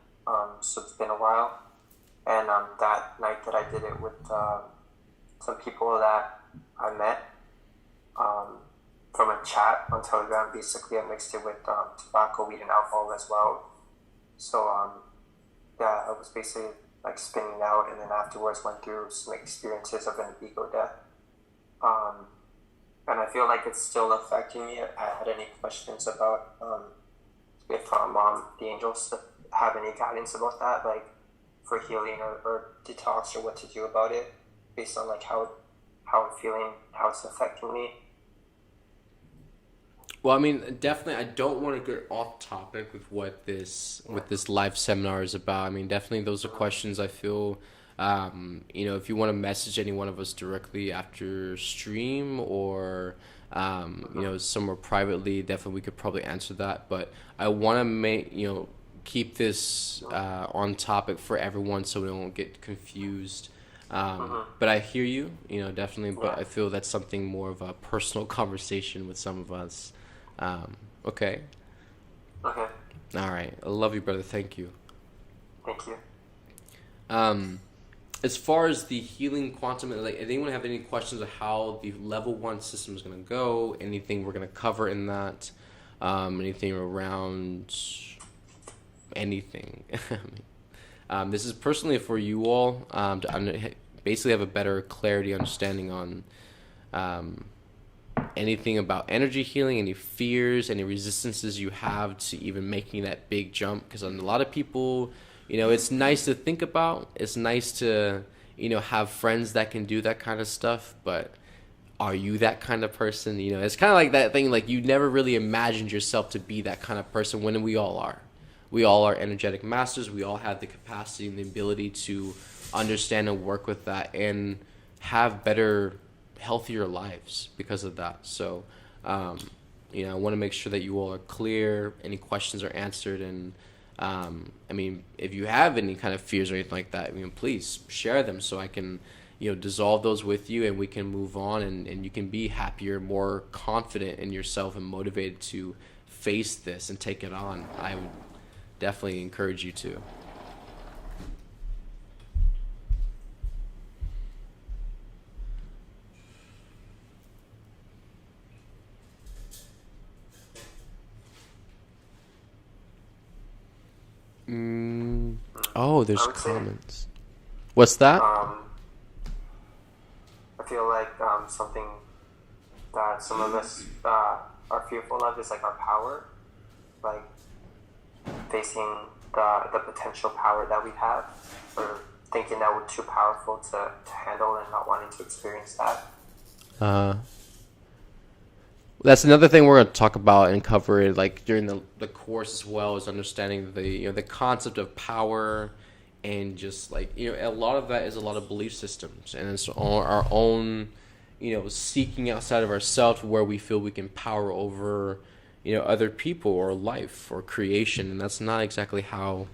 So it's been a while. And that night that I did it with some people that I met from a chat on Telegram, basically I mixed it with tobacco, weed, and alcohol as well. So yeah, I was basically like spinning out, and then afterwards went through some experiences of an ego death. And I feel like it's still affecting me. I had any questions about if the angels have any guidance about that, like for healing or detox, or what to do about it, based on like how I'm feeling, how it's affecting me. Well, I mean, definitely, I don't want to get off topic with what this live seminar is about. I mean, definitely, those are questions I feel. If you want to message any one of us directly after stream or somewhere privately, definitely we could probably answer that. But I want to keep this on topic for everyone so we don't get confused. But I hear you, definitely. But I feel that's something more of a personal conversation with some of us. Okay. Okay. All right. I love you, brother. Thank you. Thank you. As far as the healing quantum, like, anyone have any questions of how the level 1 system is going to go? Anything we're going to cover in that? Anything around anything? This is personally for you all to basically have a better clarity, understanding on anything about energy healing, any fears, any resistances you have to even making that big jump. Because a lot of people, it's nice to think about. It's nice to, have friends that can do that kind of stuff. But are you that kind of person? It's kind of like that thing, like you never really imagined yourself to be that kind of person when we all are. We all are energetic masters. We all have the capacity and the ability to understand and work with that and have better, healthier lives because of that. So, I want to make sure that you all are clear, any questions are answered, and if you have any kind of fears or anything like that, please share them so I can, dissolve those with you and we can move on and you can be happier, more confident in yourself and motivated to face this and take it on. I would definitely encourage you to. Oh, there's comments. What's that? I feel like something that some of us are fearful of is like our power, like facing the potential power that we have, or thinking that we're too powerful to handle and not wanting to experience that. That's another thing we're going to talk about and cover it like during the course as well, is understanding the concept of power, and just like a lot of that is a lot of belief systems, and it's our own seeking outside of ourselves where we feel we can power over other people or life or creation, and that's not exactly how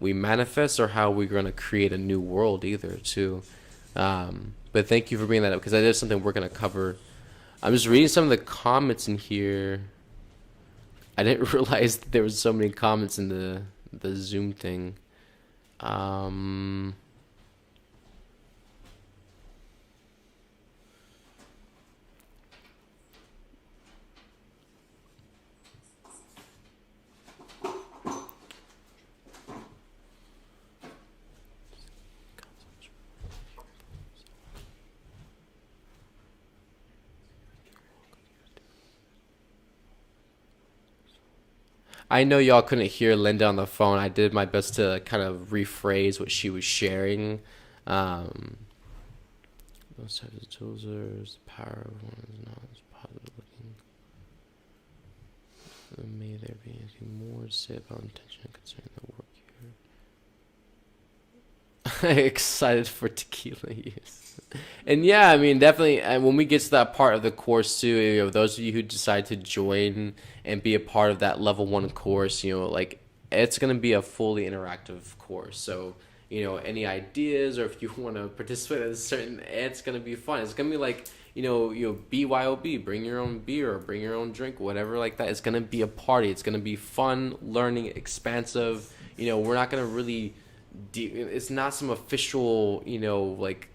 we manifest or how we're going to create a new world either too. But thank you for bringing that up, because that is something we're going to cover. I'm just reading some of the comments in here. I didn't realize that there was so many comments in the Zoom thing. I know y'all couldn't hear Linda on the phone. I did my best to kind of rephrase what she was sharing. Those types of tools are the power of one is not as positive looking. May there be anything more to say about intention concerning the work Excited for tequila use. And yeah, I mean, definitely, and when we get to that part of the course too, those of you who decide to join and be a part of that level 1 course, like, it's going to be a fully interactive course. So, any ideas, or if you want to participate in a certain, it's going to be fun. It's going to be like, BYOB, bring your own beer or bring your own drink, whatever like that. It's going to be a party. It's going to be fun, learning, expansive. We're not going to really, it's not some official, like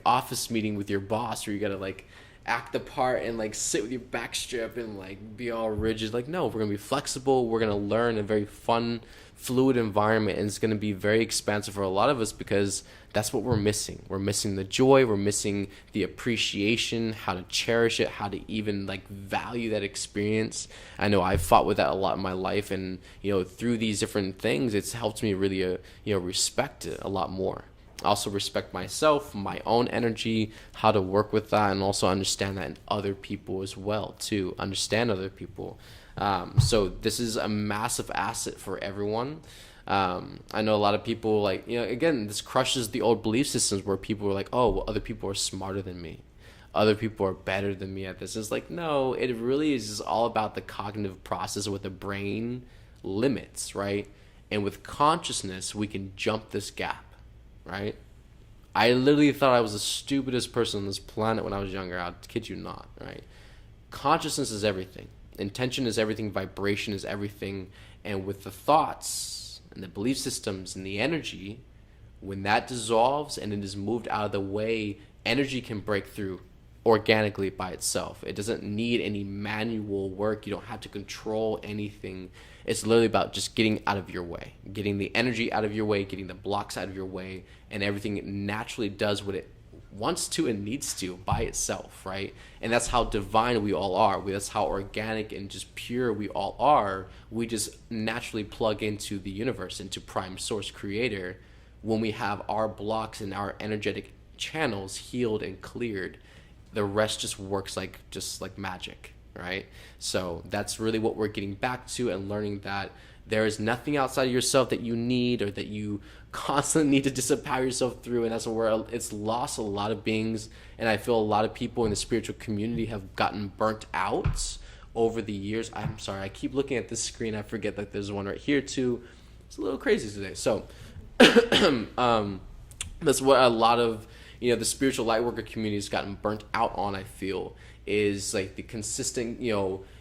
office meeting with your boss where you got to like act the part and like sit with your back strip and like be all rigid. Like, no, we're going to be flexible. We're going to learn in a very fun, fluid environment, and it's going to be very expansive for a lot of us because that's what we're missing. We're missing the joy, we're missing the appreciation, how to cherish it, how to even like value that experience. I know I've fought with that a lot in my life, and through these different things, it's helped me really respect it a lot more. I also respect myself, my own energy, how to work with that, and also understand that in other people as well too. Understand other people. So this is a massive asset for everyone. I know a lot of people like, again, this crushes the old belief systems where people are like, oh, well, other people are smarter than me. Other people are better than me at this. It's like, no, it really is just all about the cognitive process with the brain limits, right? And with consciousness, we can jump this gap, right? I literally thought I was the stupidest person on this planet when I was younger. I'll kid you not, right? Consciousness is everything. Intention is everything. Vibration is everything. And with the thoughts and the belief systems and the energy, when that dissolves and it is moved out of the way, energy can break through organically by itself. It doesn't need any manual work. You don't have to control anything. It's literally about just getting out of your way, getting the energy out of your way, getting the blocks out of your way, and everything naturally does what it wants to and needs to by itself, right? And that's how divine we all are. That's how organic and just pure we all are. We just naturally plug into the universe, into Prime Source Creator, when we have our blocks and our energetic channels healed and cleared. The rest just works like magic, right? So that's really what we're getting back to, and learning that there is nothing outside of yourself that you need or that you constantly need to disempower yourself through. And that's where it's lost a lot of beings. And I feel a lot of people in the spiritual community have gotten burnt out over the years. I'm sorry, I keep looking at this screen. I forget that there's one right here too. It's a little crazy today. So that's what a lot of the spiritual light worker community has gotten burnt out on, I feel, is like the consistent,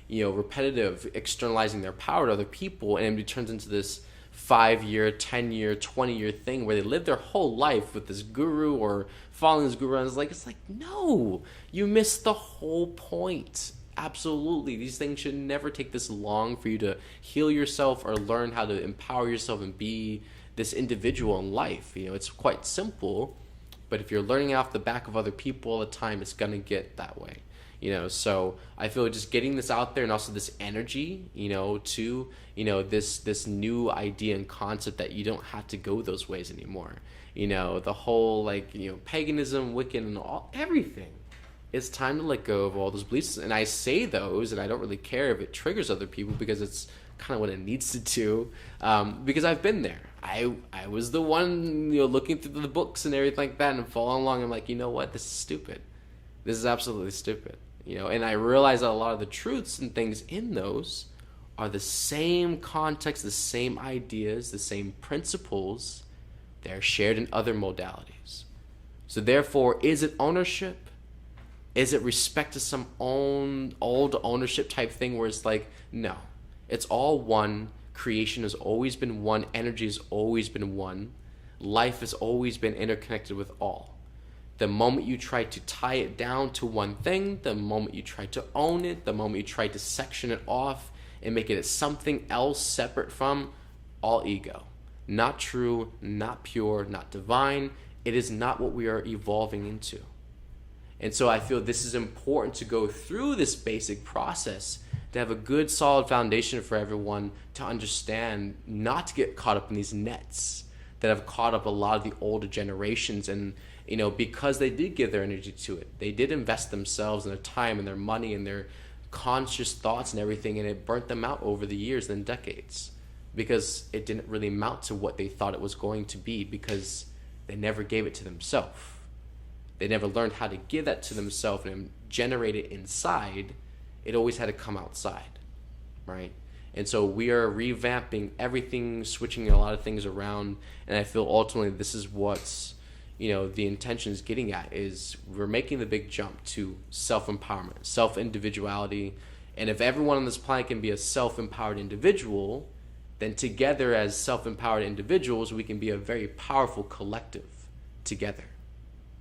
repetitive externalizing their power to other people, and it turns into this 5-year, 10-year, 20-year thing where they live their whole life with this guru or following this guru, and it's like, no, you missed the whole point. Absolutely. These things should never take this long for you to heal yourself or learn how to empower yourself and be this individual in life. It's quite simple, but if you're learning off the back of other people all the time, it's going to get that way. So I feel just getting this out there, and also this energy, to, this new idea and concept that you don't have to go those ways anymore. The whole paganism, Wiccan, and everything. It's time to let go of all those beliefs. And I say those, and I don't really care if it triggers other people, because it's kind of what it needs to do. Because I've been there. I was the one, looking through the books and everything like that, and following along. I'm like, you know what? This is stupid. This is absolutely stupid. And I realize that a lot of the truths and things in those are the same context, the same ideas, the same principles. They're shared in other modalities. So therefore, is it ownership? Is it respect to some old ownership type thing where it's like, no, it's all one. Creation has always been one. Energy has always been one. Life has always been interconnected with all. The moment you try to tie it down to one thing, the moment you try to own it, the moment you try to section it off and make it something else separate from, all ego. Not true, not pure, not divine. It is not what we are evolving into. And so I feel this is important to go through this basic process, to have a good solid foundation for everyone to understand, not to get caught up in these nets that have caught up a lot of the older generations. And because they did give their energy to it, they did invest themselves and their time and their money and their conscious thoughts and everything, and it burnt them out over the years and decades, because it didn't really amount to what they thought it was going to be, because they never gave it to themselves. They never learned how to give that to themselves and generate it inside. It always had to come outside, right? And so we are revamping everything, switching a lot of things around, and I feel ultimately this is what's, the intention is getting at, is we're making the big jump to self-empowerment, self-individuality, and if everyone on this planet can be a self-empowered individual, then together as self-empowered individuals, we can be a very powerful collective together,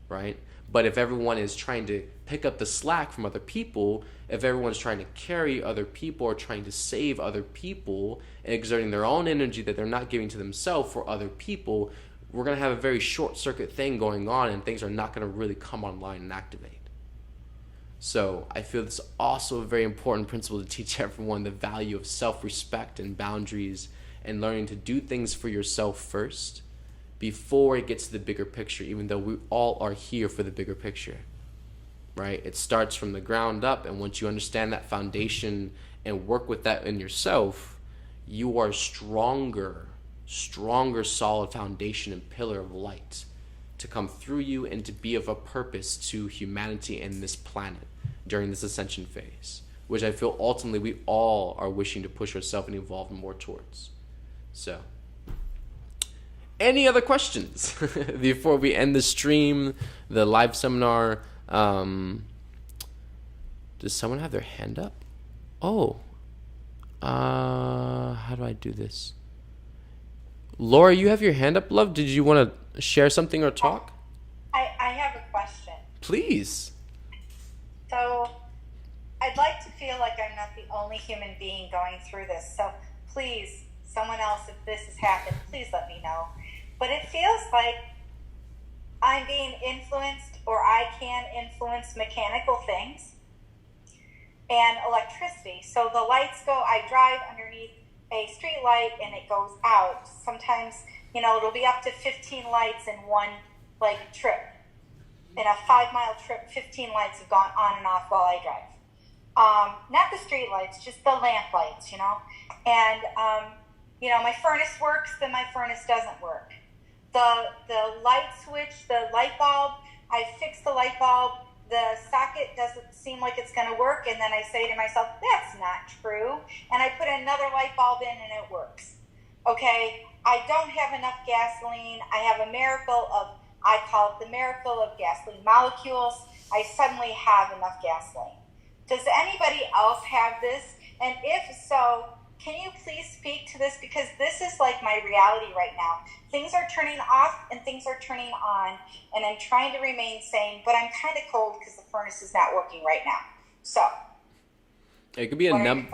right? But if everyone is trying to pick up the slack from other people, if everyone's trying to carry other people or trying to save other people and exerting their own energy that they're not giving to themselves for other people, we're going to have a very short circuit thing going on, and things are not going to really come online and activate. So I feel this is also a very important principle to teach everyone, the value of self-respect and boundaries and learning to do things for yourself first before it gets to the bigger picture, even though we all are here for the bigger picture, right? It starts from the ground up, and once you understand that foundation and work with that in yourself, you are stronger, solid foundation and pillar of light to come through you and to be of a purpose to humanity and this planet during this ascension phase, which I feel ultimately we all are wishing to push ourselves and evolve more towards. So, any other questions before we end the stream, the live seminar? Does someone have their hand up? Oh, how do I do this? Laura, you have your hand up, love. Did you want to share something or talk? I have a question. Please. So, I'd like to feel like I'm not the only human being going through this. So, please, someone else, if this has happened, please let me know. But it feels like I'm being influenced, or I can influence mechanical things and electricity. So the lights go, I drive underneath a street light and it goes out. Sometimes, it'll be up to 15 lights in one trip. In a 5-mile trip, 15 lights have gone on and off while I drive. Not the street lights, just the lamp lights, And, my furnace works, then my furnace doesn't work. The light switch, the light bulb, I fix the light bulb, the socket doesn't seem like it's going to work, and then I say to myself, that's not true, and I put another light bulb in and it works. Okay, I don't have enough gasoline. I have a miracle I call it the miracle of gasoline molecules. I suddenly have enough gasoline. Does anybody else have this? And if so, can you please speak to this? Because this is like my reality right now. Things are turning off and things are turning on, and I'm trying to remain sane, but I'm kind of cold because the furnace is not working right now. So, it could be a number.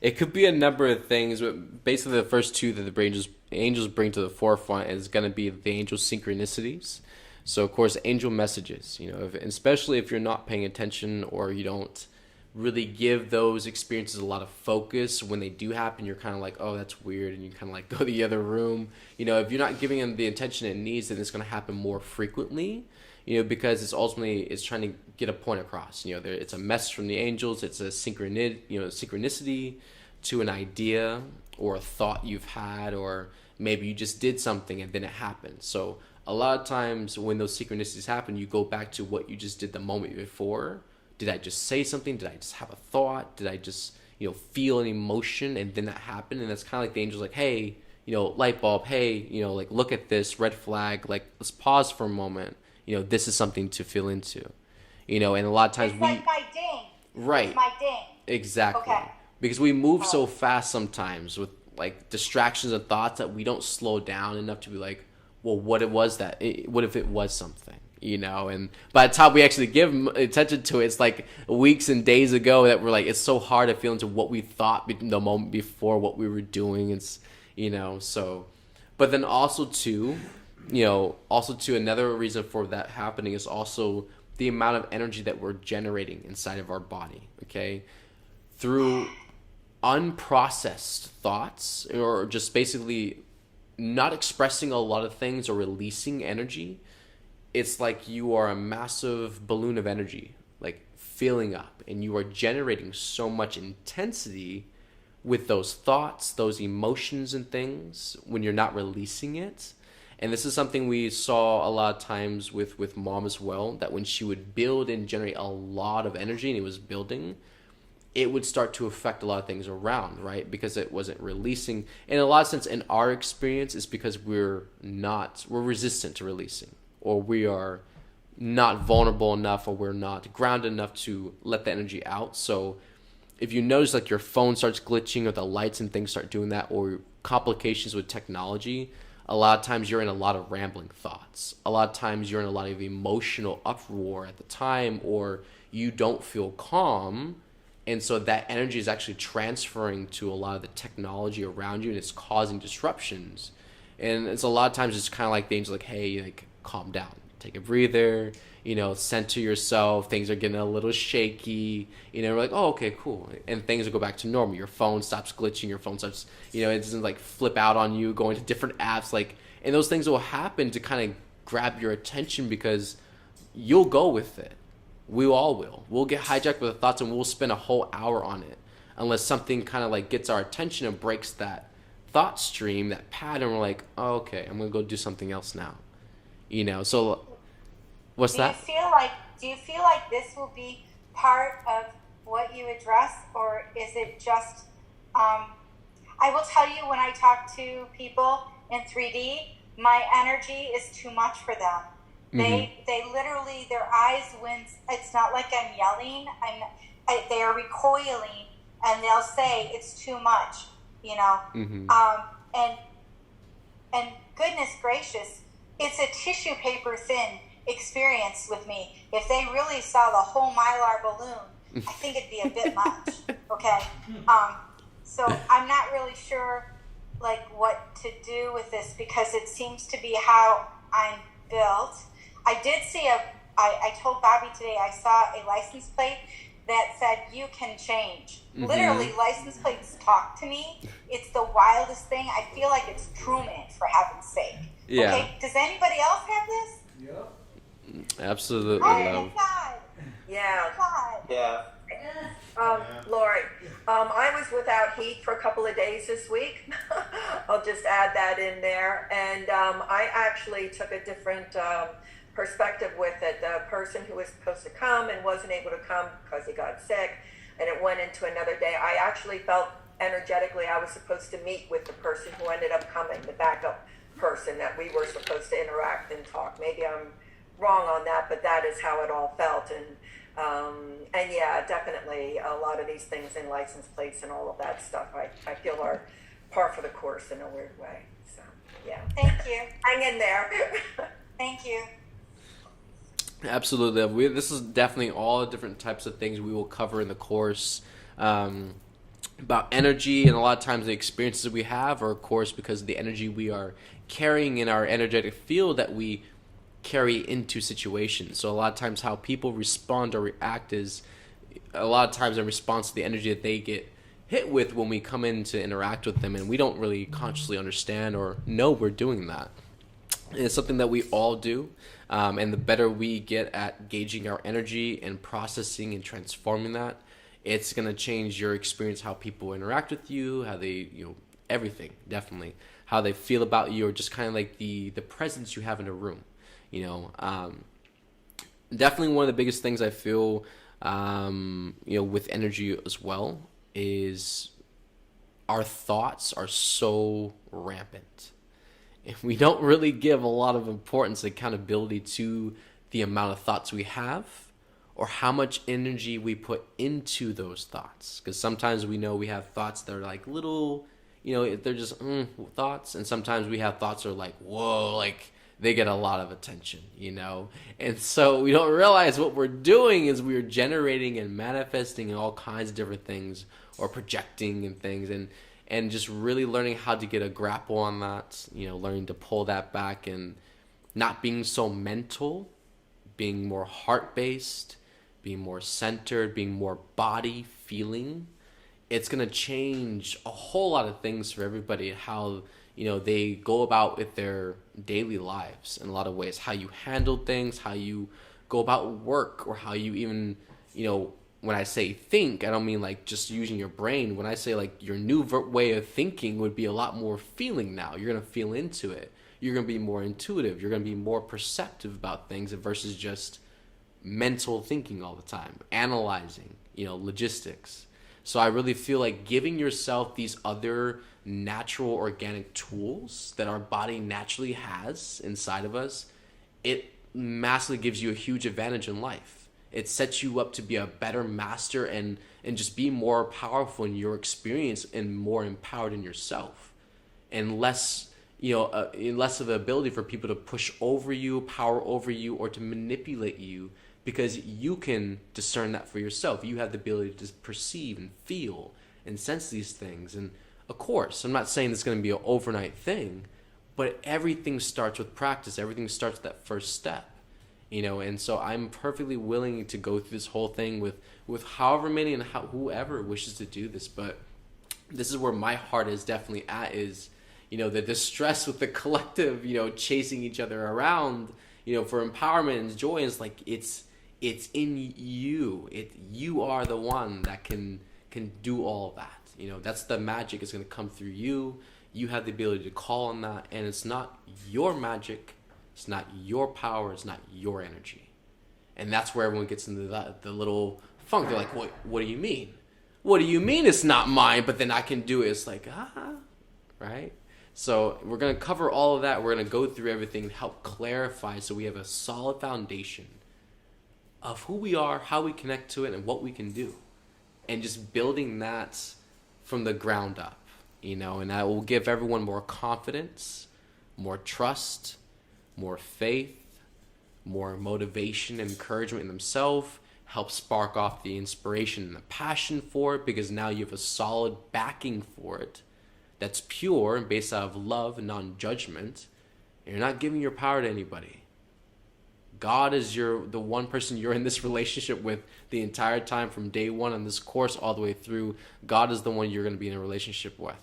It could be a number of things, but basically the first two that the angels bring to the forefront is going to be the angel synchronicities. So of course, angel messages. Especially if you're not paying attention or you don't really give those experiences a lot of focus, when they do happen, you're kind of like, oh, that's weird, and you kind of go to the other room. If you're not giving them the attention it needs, then it's going to happen more frequently. Because it's trying to get a point across. It's a message from the angels. It's a synchronicity to an idea or a thought you've had, or maybe you just did something and then it happened. So a lot of times when those synchronicities happen, you go back to what you just did the moment before. Did I just say something? Did I just have a thought? Did I just feel an emotion and then that happened? And that's kind of like the angels like, hey, light bulb. Hey, look at this red flag. Let's pause for a moment. This is something to feel into, and a lot of times it's like my ding. Right. It's my ding. Exactly. Okay. Because we move so fast sometimes with distractions and thoughts that we don't slow down enough to be like, well, what if it was something, and by the time we actually give attention to it, it's like weeks and days ago that we're like, it's so hard to feel into what we thought the moment before, what we were doing. It's, so, but then also too, another reason for that happening is also the amount of energy that we're generating inside of our body, okay? Through unprocessed thoughts, or just basically not expressing a lot of things or releasing energy. It's like you are a massive balloon of energy, filling up, and you are generating so much intensity with those thoughts, those emotions and things when you're not releasing it. And this is something we saw a lot of times with mom as well, that when she would build and generate a lot of energy and it was building, it would start to affect a lot of things around, right? Because it wasn't releasing. In a lot of sense, in our experience, it's because we're resistant to releasing, or we are not vulnerable enough, or we're not grounded enough to let the energy out. So if you notice like your phone starts glitching, or the lights and things start doing that, or complications with technology, a lot of times you're in a lot of rambling thoughts. A lot of times you're in a lot of emotional uproar at the time, or you don't feel calm. And so that energy is actually transferring to a lot of the technology around you, and it's causing disruptions. And it's a lot of times it's kind of like the angel, like, hey, like, calm down, take a breather, center yourself. Things are getting a little shaky. We're like, oh, okay, cool. And things will go back to normal. Your phone stops glitching. Your phone starts, it doesn't like flip out on you, going to different apps. And those things will happen to kind of grab your attention, because you'll go with it. We all will. We'll get hijacked with the thoughts, and we'll spend a whole hour on it unless something kind of like gets our attention and breaks that thought stream, that pattern. We're like, oh, okay, I'm going to go do something else now. So what's that? Do you feel like this will be part of what you address, or is it just, I will tell you, when I talk to people in 3D, my energy is too much for them. They literally, their eyes wince. It's not like I'm yelling. They are recoiling, and they'll say it's too much, And goodness gracious, it's a tissue paper thin experience with me. If they really saw the whole Mylar balloon, I think it'd be a bit much. Okay. So I'm not really sure like what to do with this, because it seems to be how I'm built. I did see I told Bobby today, I saw a license plate that said, you can change. Literally, license plates talk to me. It's the wildest thing. I feel like it's Truman, for heaven's sake. Yeah. Okay, does anybody else have this? Yep. Absolutely. Oh, God. Yeah. God. Yeah. Lori, I was without heat for a couple of days this week. I'll just add that in there. And I actually took a different perspective with it. The person who was supposed to come and wasn't able to come because he got sick, and it went into another day. I actually felt energetically I was supposed to meet with the person who ended up coming, the backup person that we were supposed to interact and talk. Maybe I'm wrong on that, but that is how it all felt. And yeah, definitely a lot of these things in license plates and all of that stuff, I feel are par for the course in a weird way. So yeah. Thank you. Hang in there. Thank you. Absolutely. This is definitely all the different types of things we will cover in the course, about energy, and a lot of times the experiences we have are, of course, because of the energy we are carrying in our energetic field that we carry into situations. So a lot of times how people respond or react is a lot of times in response to the energy that they get hit with when we come in to interact with them, and we don't really consciously understand or know we're doing that. And it's something that we all do. And the better we get at gauging our energy and processing and transforming that, it's going to change your experience, how people interact with you, how they, everything, definitely. How they feel about you, or just kind of like the presence you have in a room. Definitely one of the biggest things I feel, with energy as well, is our thoughts are so rampant. We don't really give a lot of importance and accountability to the amount of thoughts we have, or how much energy we put into those thoughts. Because sometimes we know we have thoughts that are like little, they're just thoughts. And sometimes we have thoughts that are like, whoa, like they get a lot of attention, And so we don't realize what we're doing is we're generating and manifesting all kinds of different things, or projecting and things. And just really learning how to get a grapple on that, learning to pull that back, and not being so mental, being more heart-based, being more centered, being more body feeling. It's going to change a whole lot of things for everybody, how, they go about with their daily lives in a lot of ways, how you handle things, how you go about work, or how you even, when I say think, I don't mean like just using your brain. When I say like your new way of thinking would be a lot more feeling now. You're going to feel into it. You're going to be more intuitive. You're going to be more perceptive about things versus just mental thinking all the time, analyzing, logistics. So I really feel like giving yourself these other natural organic tools that our body naturally has inside of us, it massively gives you a huge advantage in life. It sets you up to be a better master and just be more powerful in your experience and more empowered in yourself, and less less of the ability for people to push over you, power over you, or to manipulate you, because you can discern that for yourself. You have the ability to perceive and feel and sense these things. And of course, I'm not saying this is going to be an overnight thing, but everything starts with practice. Everything starts with that first step, and so I'm perfectly willing to go through this whole thing with however many and whoever wishes to do this. But this is where my heart is definitely at, is the distress with the collective, chasing each other around, for empowerment and joy. Is like it's in you. You are the one that can do all of that. That's the magic is going to come through you. You have the ability to call on that, and it's not your magic, it's not your power, it's not your energy. And that's where everyone gets into the little funk. They're like, what do you mean? What do you mean it's not mine, but then I can do it? It's like, right? So we're going to cover all of that. We're going to go through everything and help clarify so we have a solid foundation of who we are, how we connect to it, and what we can do. And just building that from the ground up, and that will give everyone more confidence, more trust, more faith, more motivation and encouragement in themselves, help spark off the inspiration and the passion for it, because now you have a solid backing for it that's pure and based out of love and non-judgment. And you're not giving your power to anybody. God is the one person you're in this relationship with the entire time, from day one on this course all the way through. God is the one you're going to be in a relationship with.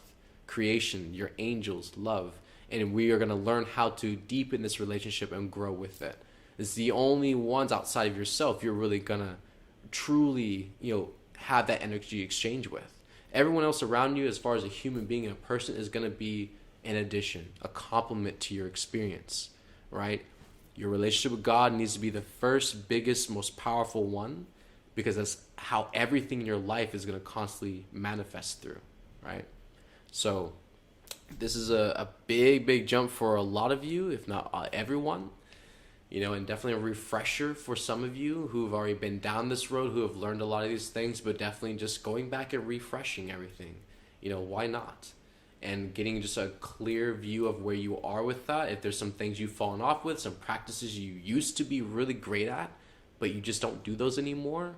Creation, your angels, love. And we are going to learn how to deepen this relationship and grow with it. It's the only ones outside of yourself you're really going to truly, have that energy exchange with. Everyone else around you, as far as a human being and a person, is going to be an addition, a complement to your experience, right? Your relationship with God needs to be the first, biggest, most powerful one, because that's how everything in your life is going to constantly manifest through, right? So this is a big, big jump for a lot of you, if not everyone, and definitely a refresher for some of you who have already been down this road, who have learned a lot of these things, but definitely just going back and refreshing everything. Why not? And getting just a clear view of where you are with that. If there's some things you've fallen off with, some practices you used to be really great at, but you just don't do those anymore,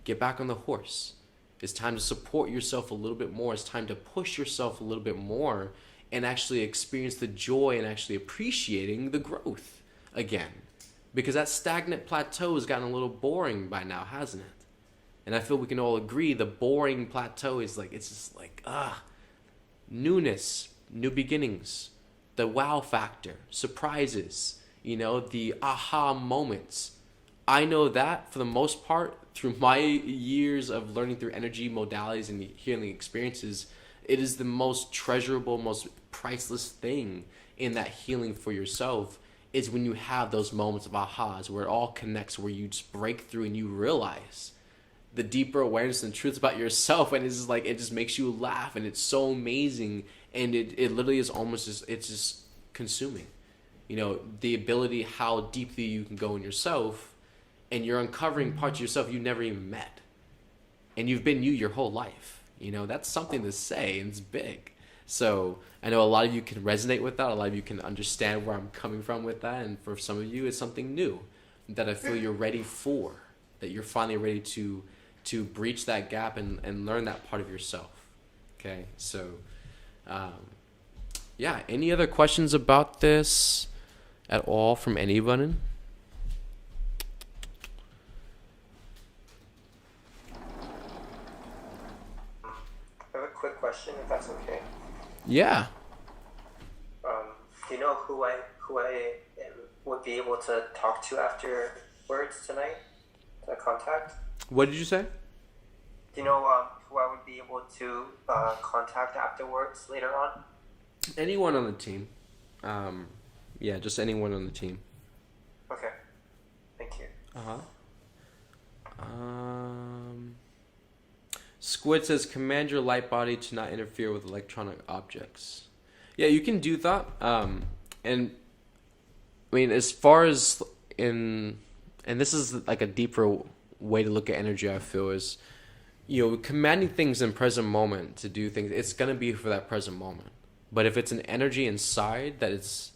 get back on the horse. It's time to support yourself a little bit more. It's time to push yourself a little bit more and actually experience the joy and actually appreciating the growth again. Because that stagnant plateau has gotten a little boring by now, hasn't it? And I feel we can all agree the boring plateau is it's just newness, new beginnings, the wow factor, surprises, the aha moments. I know that for the most part, through my years of learning through energy modalities and healing experiences, it is the most treasurable, most priceless thing in that healing for yourself, is when you have those moments of ahas where it all connects, where you just break through and you realize the deeper awareness and truths about yourself, and it's just it just makes you laugh, and it's so amazing, and it literally is almost it's just consuming, the ability how deeply you can go in yourself, and you're uncovering parts of yourself you never even met, and you've been you your whole life. That's something to say, and it's big. So I know a lot of you can resonate with that. A lot of you can understand where I'm coming from with that, and for some of you it's something new that I feel you're ready for, that you're finally ready to breach that gap and learn that part of yourself. Okay, so any other questions about this at all from anyone? I have a quick question, if that's okay. Yeah. Do you know who I would be able to talk to afterwards tonight? To contact? What did you say? Do you know who I would be able to contact afterwards later on? Anyone on the team. Yeah, just anyone on the team. Okay. Thank you. Squid says, command your light body to not interfere with electronic objects. Yeah, you can do that. And I mean, as far as and this is like a deeper way to look at energy, I feel, is, commanding things in present moment to do things, it's going to be for that present moment. But if it's an energy inside that it's,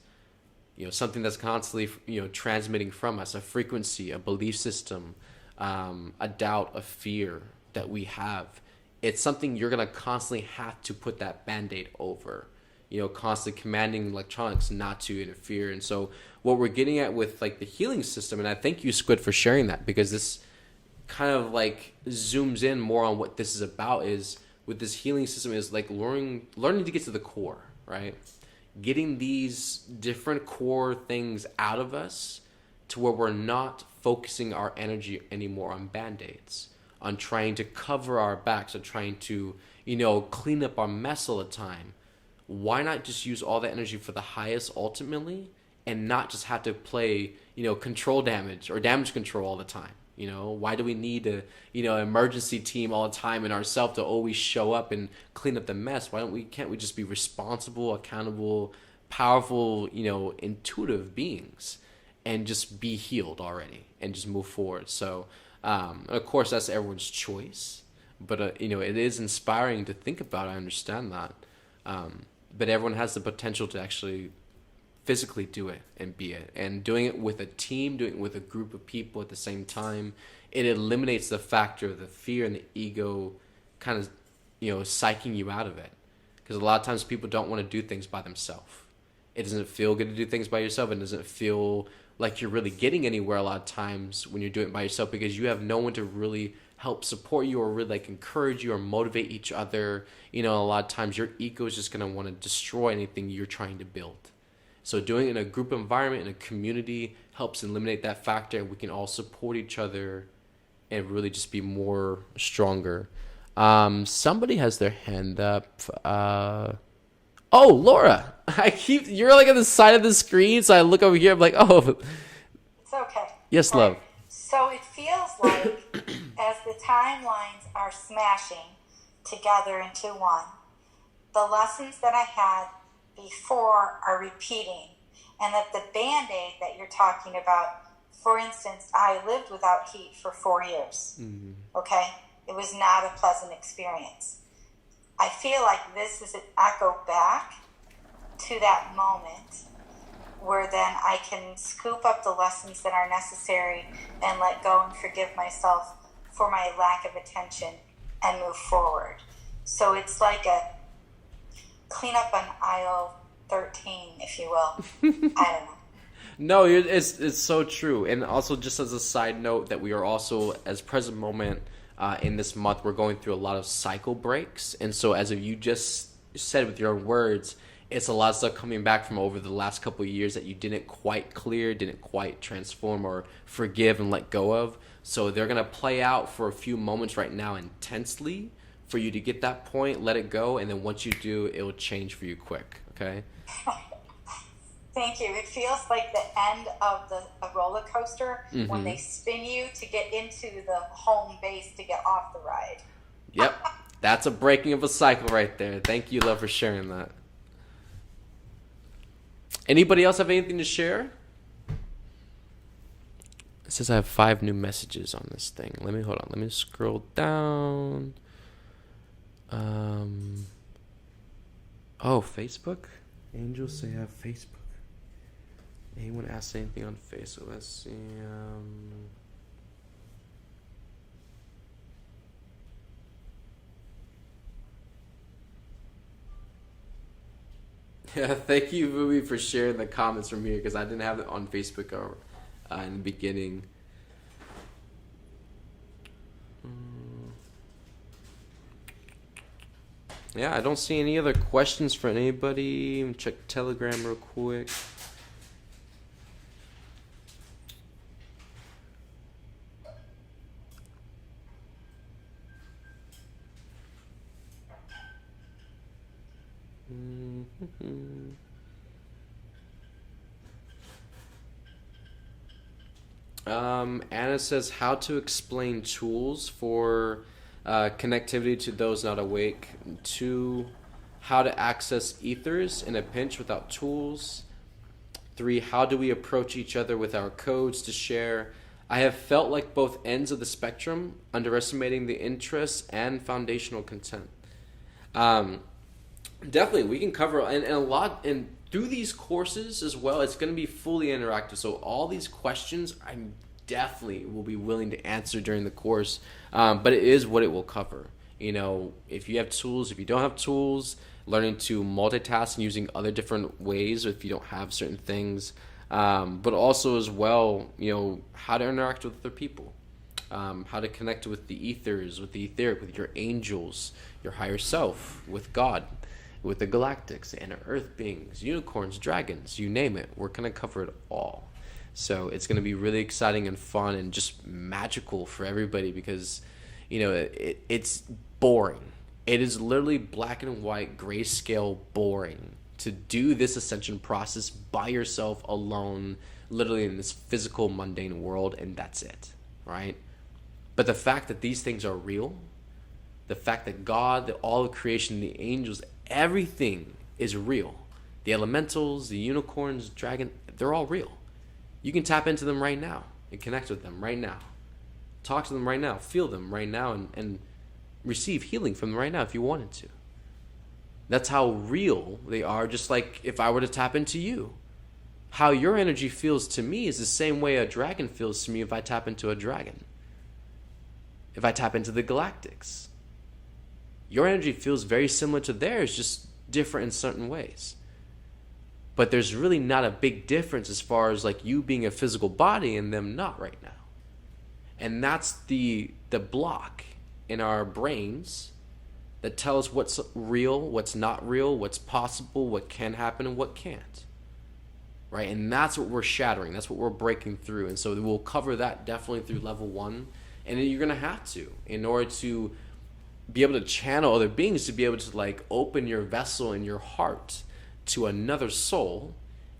something that's constantly, transmitting from us, a frequency, a belief system, a doubt, a fear that we have, it's something you're going to constantly have to put that band-aid over, constantly commanding electronics not to interfere. And so what we're getting at with like the healing system, and I thank you, Squid, for sharing that, because this kind of like zooms in more on what this is about, is with this healing system is like learning to get to the core, right? Getting these different core things out of us to where we're not focusing our energy anymore on band-aids, on trying to cover our backs, or trying to, clean up our mess all the time. Why not just use all that energy for the highest ultimately, and not just have to play, control damage or damage control all the time? Why do we need a, emergency team all the time and ourselves to always show up and clean up the mess? Can't we just be responsible, accountable, powerful, intuitive beings, and just be healed already and just move forward? So, of course, that's everyone's choice, but, it is inspiring to think about. I understand that. But everyone has the potential to actually physically do it and be it, and doing it with a team, doing it with a group of people at the same time, it eliminates the factor of the fear and the ego kind of, psyching you out of it. Because a lot of times people don't want to do things by themselves. It doesn't feel good to do things by yourself. It doesn't feel like you're really getting anywhere a lot of times when you're doing it by yourself, because you have no one to really help support you or really like encourage you or motivate each other. A lot of times your ego is just going to want to destroy anything you're trying to build. So doing it in a group environment, in a community, helps eliminate that factor, and we can all support each other and really just be more stronger. Somebody has their hand up. Oh, Laura! You're like on the side of the screen, so I look over here. I'm like, oh. It's okay. Yes, Right. love. So it feels like as the timelines are smashing together into one, the lessons that I had before are repeating, and that the band-aid that you're talking about, for instance, I lived without heat for 4 years. Mm-hmm. Okay? It was not a pleasant experience. I feel like this is an echo back to that moment where then I can scoop up the lessons that are necessary and let go and forgive myself for my lack of attention and move forward. So it's like a clean up on aisle 13, if you will. I don't know. No, it's so true. And also, just as a side note, that we are also, as present moment, in this month, we're going through a lot of cycle breaks. And so, as you just said with your own words, it's a lot of stuff coming back from over the last couple of years that you didn't quite clear, didn't quite transform or forgive and let go of. So they're going to play out for a few moments right now intensely for you to get that point, let it go, and then once you do, it will change for you quick, okay? Thank you. It feels like the end of a roller coaster when they spin you to get into the home base to get off the ride. Yep. That's a breaking of a cycle right there. Thank you, love, for sharing that. Anybody else have anything to share? It says I have 5 new messages on this thing. Let me scroll down. Oh, Facebook? Angels say I have Facebook. Anyone ask anything on Facebook? Let's see. Yeah, thank you, Vubi, for sharing the comments from here, because I didn't have it on Facebook in the beginning. Yeah, I don't see any other questions for anybody. Let me check Telegram real quick. Anna says, how to explain tools for connectivity to those not awake. 2, how to access ethers in a pinch without tools. 3, how do we approach each other with our codes to share? I have felt like both ends of the spectrum, underestimating the interests and foundational content. Definitely, we can cover and a lot, and through these courses as well, it's going to be fully interactive. So all these questions, I definitely will be willing to answer during the course, but it is what it will cover. You know, if you have tools, if you don't have tools, learning to multitask and using other different ways if you don't have certain things, but also as well, you know, how to interact with other people, how to connect with the ethers, with the etheric, with your angels, your higher self, with God, with the galactics, and earth beings, unicorns, dragons, you name it. We're going to cover it all. So it's going to be really exciting and fun and just magical for everybody because, you know, it's boring. It is literally black and white, grayscale boring to do this ascension process by yourself alone, literally in this physical, mundane world, and that's it, right? But the fact that these things are real, the fact that God, that all of creation, the angels, everything is real. The elementals, the unicorns, dragon, they're all real. You can tap into them right now and connect with them right now. Talk to them right now. Feel them right now and receive healing from them right now if you wanted to. That's how real they are, just like if I were to tap into you. How your energy feels to me is the same way a dragon feels to me if I tap into a dragon. If I tap into the galactics. Your energy feels very similar to theirs, just different in certain ways. But there's really not a big difference as far as like you being a physical body and them not right now. And that's the block in our brains that tell us what's real, what's not real, what's possible, what can happen, and what can't. Right? And that's what we're shattering. That's what we're breaking through. And so we'll cover that definitely through level 1. And then you're going to have to, in order to be able to channel other beings, to be able to like open your vessel and your heart to another soul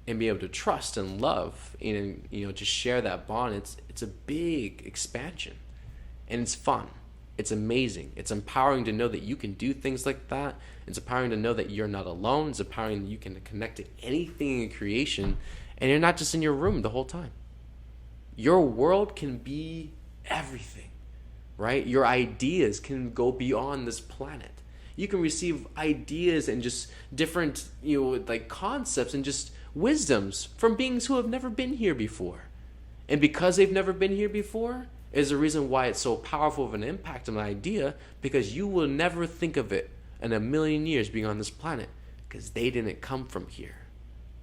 and be able to trust and love and, you know, to share that bond. It's a big expansion and it's fun. It's amazing. It's empowering to know that you can do things like that. It's empowering to know that you're not alone. It's empowering that you can connect to anything in creation and you're not just in your room the whole time. Your world can be everything. Right? Your ideas can go beyond this planet. You can receive ideas and just different, you know, like concepts and just wisdoms from beings who have never been here before. And because they've never been here before is the reason why it's so powerful of an impact on an idea, because you will never think of it in a million years being on this planet because they didn't come from here.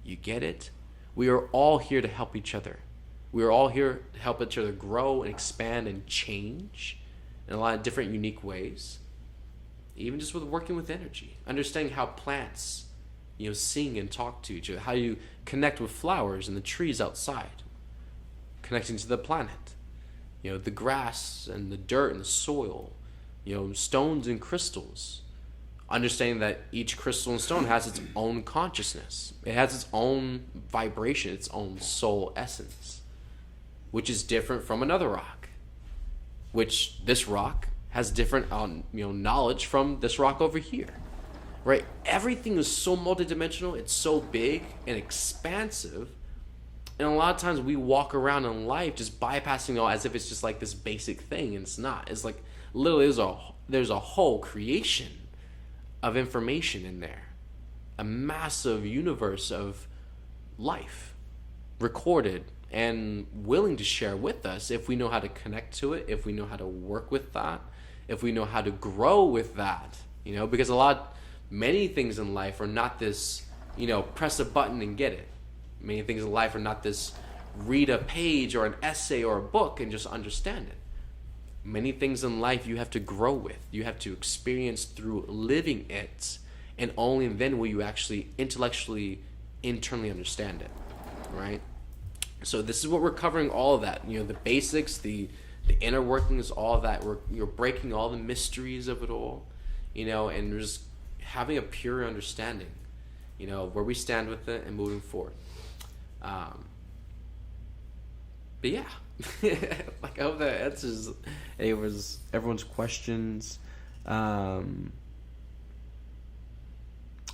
You get it? We are all here to help each other. We are all here to help each other grow and expand and change in a lot of different unique ways. Even just with working with energy, understanding how plants, you know, sing and talk to each other, how you connect with flowers and the trees outside, connecting to the planet, you know, the grass and the dirt and the soil, you know, stones and crystals, understanding that each crystal and stone has its own consciousness. It has its own vibration, its own soul essence, which is different from another rock, which this rock has different knowledge from this rock over here, right? Everything is so multidimensional, it's so big and expansive, and a lot of times we walk around in life just bypassing it all as if it's just like this basic thing, and it's not. It's like literally there's a whole creation of information in there, a massive universe of life recorded and willing to share with us if we know how to connect to it, if we know how to work with that, if we know how to grow with that, you know, because many things in life are not this, you know, press a button and get it. Many things in life are not this read a page or an essay or a book and just understand it. Many things in life you have to grow with. You have to experience through living it, and only then will you actually intellectually, internally understand it, right? So this is what we're covering, all of that. You know, the basics, the inner workings, all of that. You're breaking all the mysteries of it all, you know, and just having a pure understanding, you know, where we stand with it and moving forward. But yeah, Like, I hope that answers everyone's questions.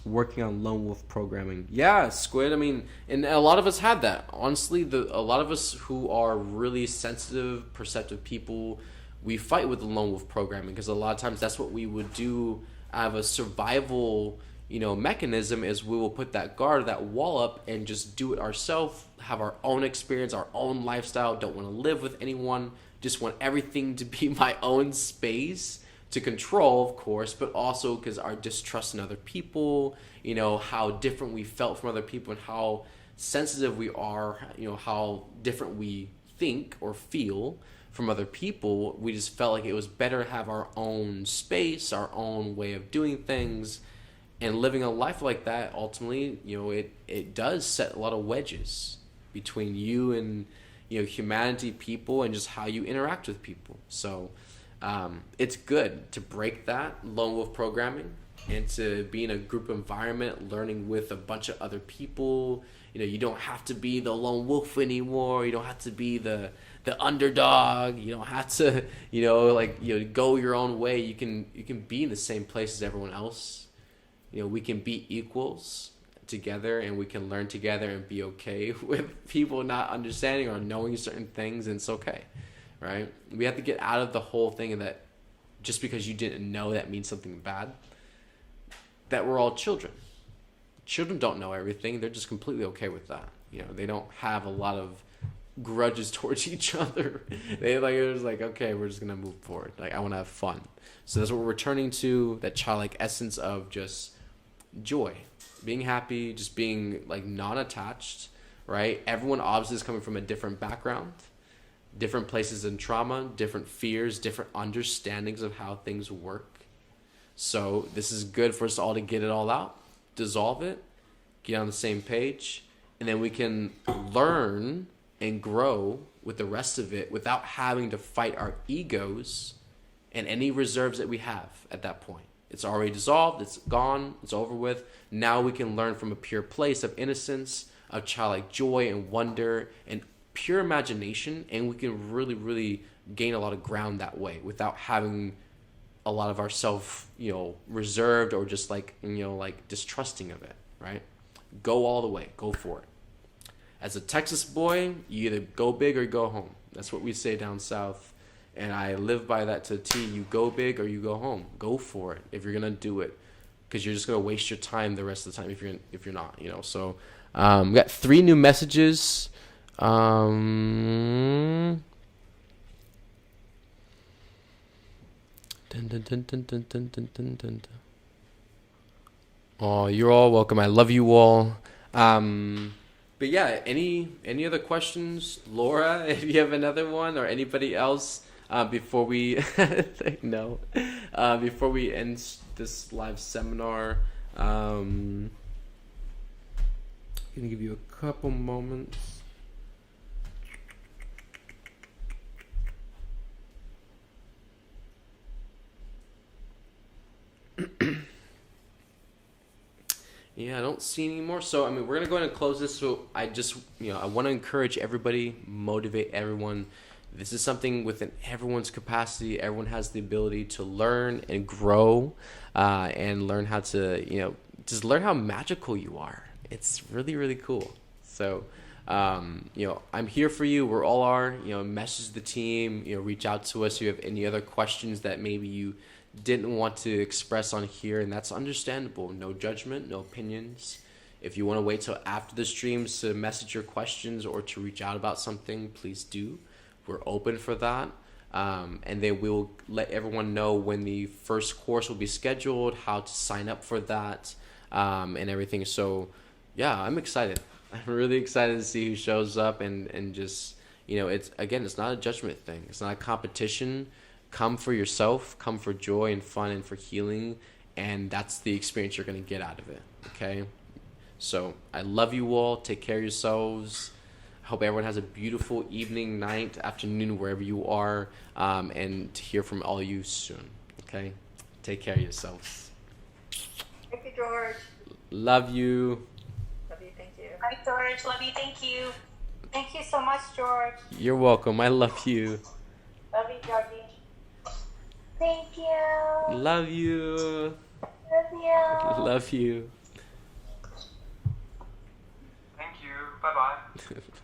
Working on lone wolf programming. Yeah, Squid. I mean, and a lot of us had that. Honestly, a lot of us who are really sensitive, perceptive people, we fight with the lone wolf programming because a lot of times that's what we would do out of a survival, mechanism is we will put that guard, that wall up and just do it ourselves, have our own experience, our own lifestyle, don't want to live with anyone, just want everything to be my own space to control, of course, but also because our distrust in other people, how different we felt from other people and how sensitive we are, how different we think or feel from other people. We just felt like it was better to have our own space, our own way of doing things, and living a life like that. Ultimately, it does set a lot of wedges between you and humanity, people, and just how you interact with people. So it's good to break that lone wolf programming and to be in a group environment, learning with a bunch of other people. You don't have to be the lone wolf anymore. You don't have to be the underdog. You don't have to, go your own way. You can be in the same place as everyone else. We can be equals together, and we can learn together and be okay with people not understanding or knowing certain things, and it's okay. Right? We have to get out of the whole thing that just because you didn't know that means something bad. That we're all children. Children don't know everything. They're just completely okay with that. They don't have a lot of grudges towards each other. It was like, okay, we're just gonna move forward. Like, I want to have fun. So that's what we're returning to, that childlike essence of just joy, being happy, just being like non-attached. Right? Everyone obviously is coming from a different background. Different places in trauma, different fears, different understandings of how things work. So this is good for us all to get it all out, dissolve it, get on the same page, and then we can learn and grow with the rest of it without having to fight our egos and any reserves that we have at that point. It's already dissolved, it's gone, it's over with. Now we can learn from a pure place of innocence, of childlike joy and wonder and pure imagination, and we can really, really gain a lot of ground that way without having a lot of ourself, reserved or just like distrusting of it, right? Go all the way, go for it. As a Texas boy, you either go big or go home. That's what we say down south, and I live by that to a T. You go big or you go home. Go for it if you're gonna do it, because you're just gonna waste your time the rest of the time if you're not, So we got 3 new messages. Dun, dun, dun, dun, dun, dun, dun, dun, dun, dun. Oh, you're all welcome. I love you all. But yeah, any other questions, Laura? If you have another one, or anybody else, before we no, before we end this live seminar, gonna give you a couple moments. Yeah, I don't see any more. So, we're going to go ahead and close this. So, I just, I want to encourage everybody, motivate everyone. This is something within everyone's capacity. Everyone has the ability to learn and grow, and learn how to, just learn how magical you are. It's really, really cool. So, I'm here for you. We're all are. Message the team. Reach out to us if you have any other questions that maybe you didn't want to express on here, and that's understandable. No judgment, no opinions. If you want to wait till after the streams to message your questions or to reach out about something, please do. We're open for that. And then we'll let everyone know when the first course will be scheduled, how to sign up for that, and everything. So yeah, I'm excited. I'm really excited to see who shows up, and just, it's not a judgment thing. It's not a competition. Come for yourself, come for joy and fun and for healing, and that's the experience you're going to get out of it, okay? So I love you all. Take care of yourselves. I hope everyone has a beautiful evening, night, afternoon, wherever you are, and to hear from all of you soon, okay? Take care of yourselves. Thank you, George. Love you. Love you, thank you. Bye, George. Love you. Thank you. Thank you so much, George. You're welcome. I love you. Love you, Georgie. Thank you. Love you. Love you. Love you. Thank you. Bye bye.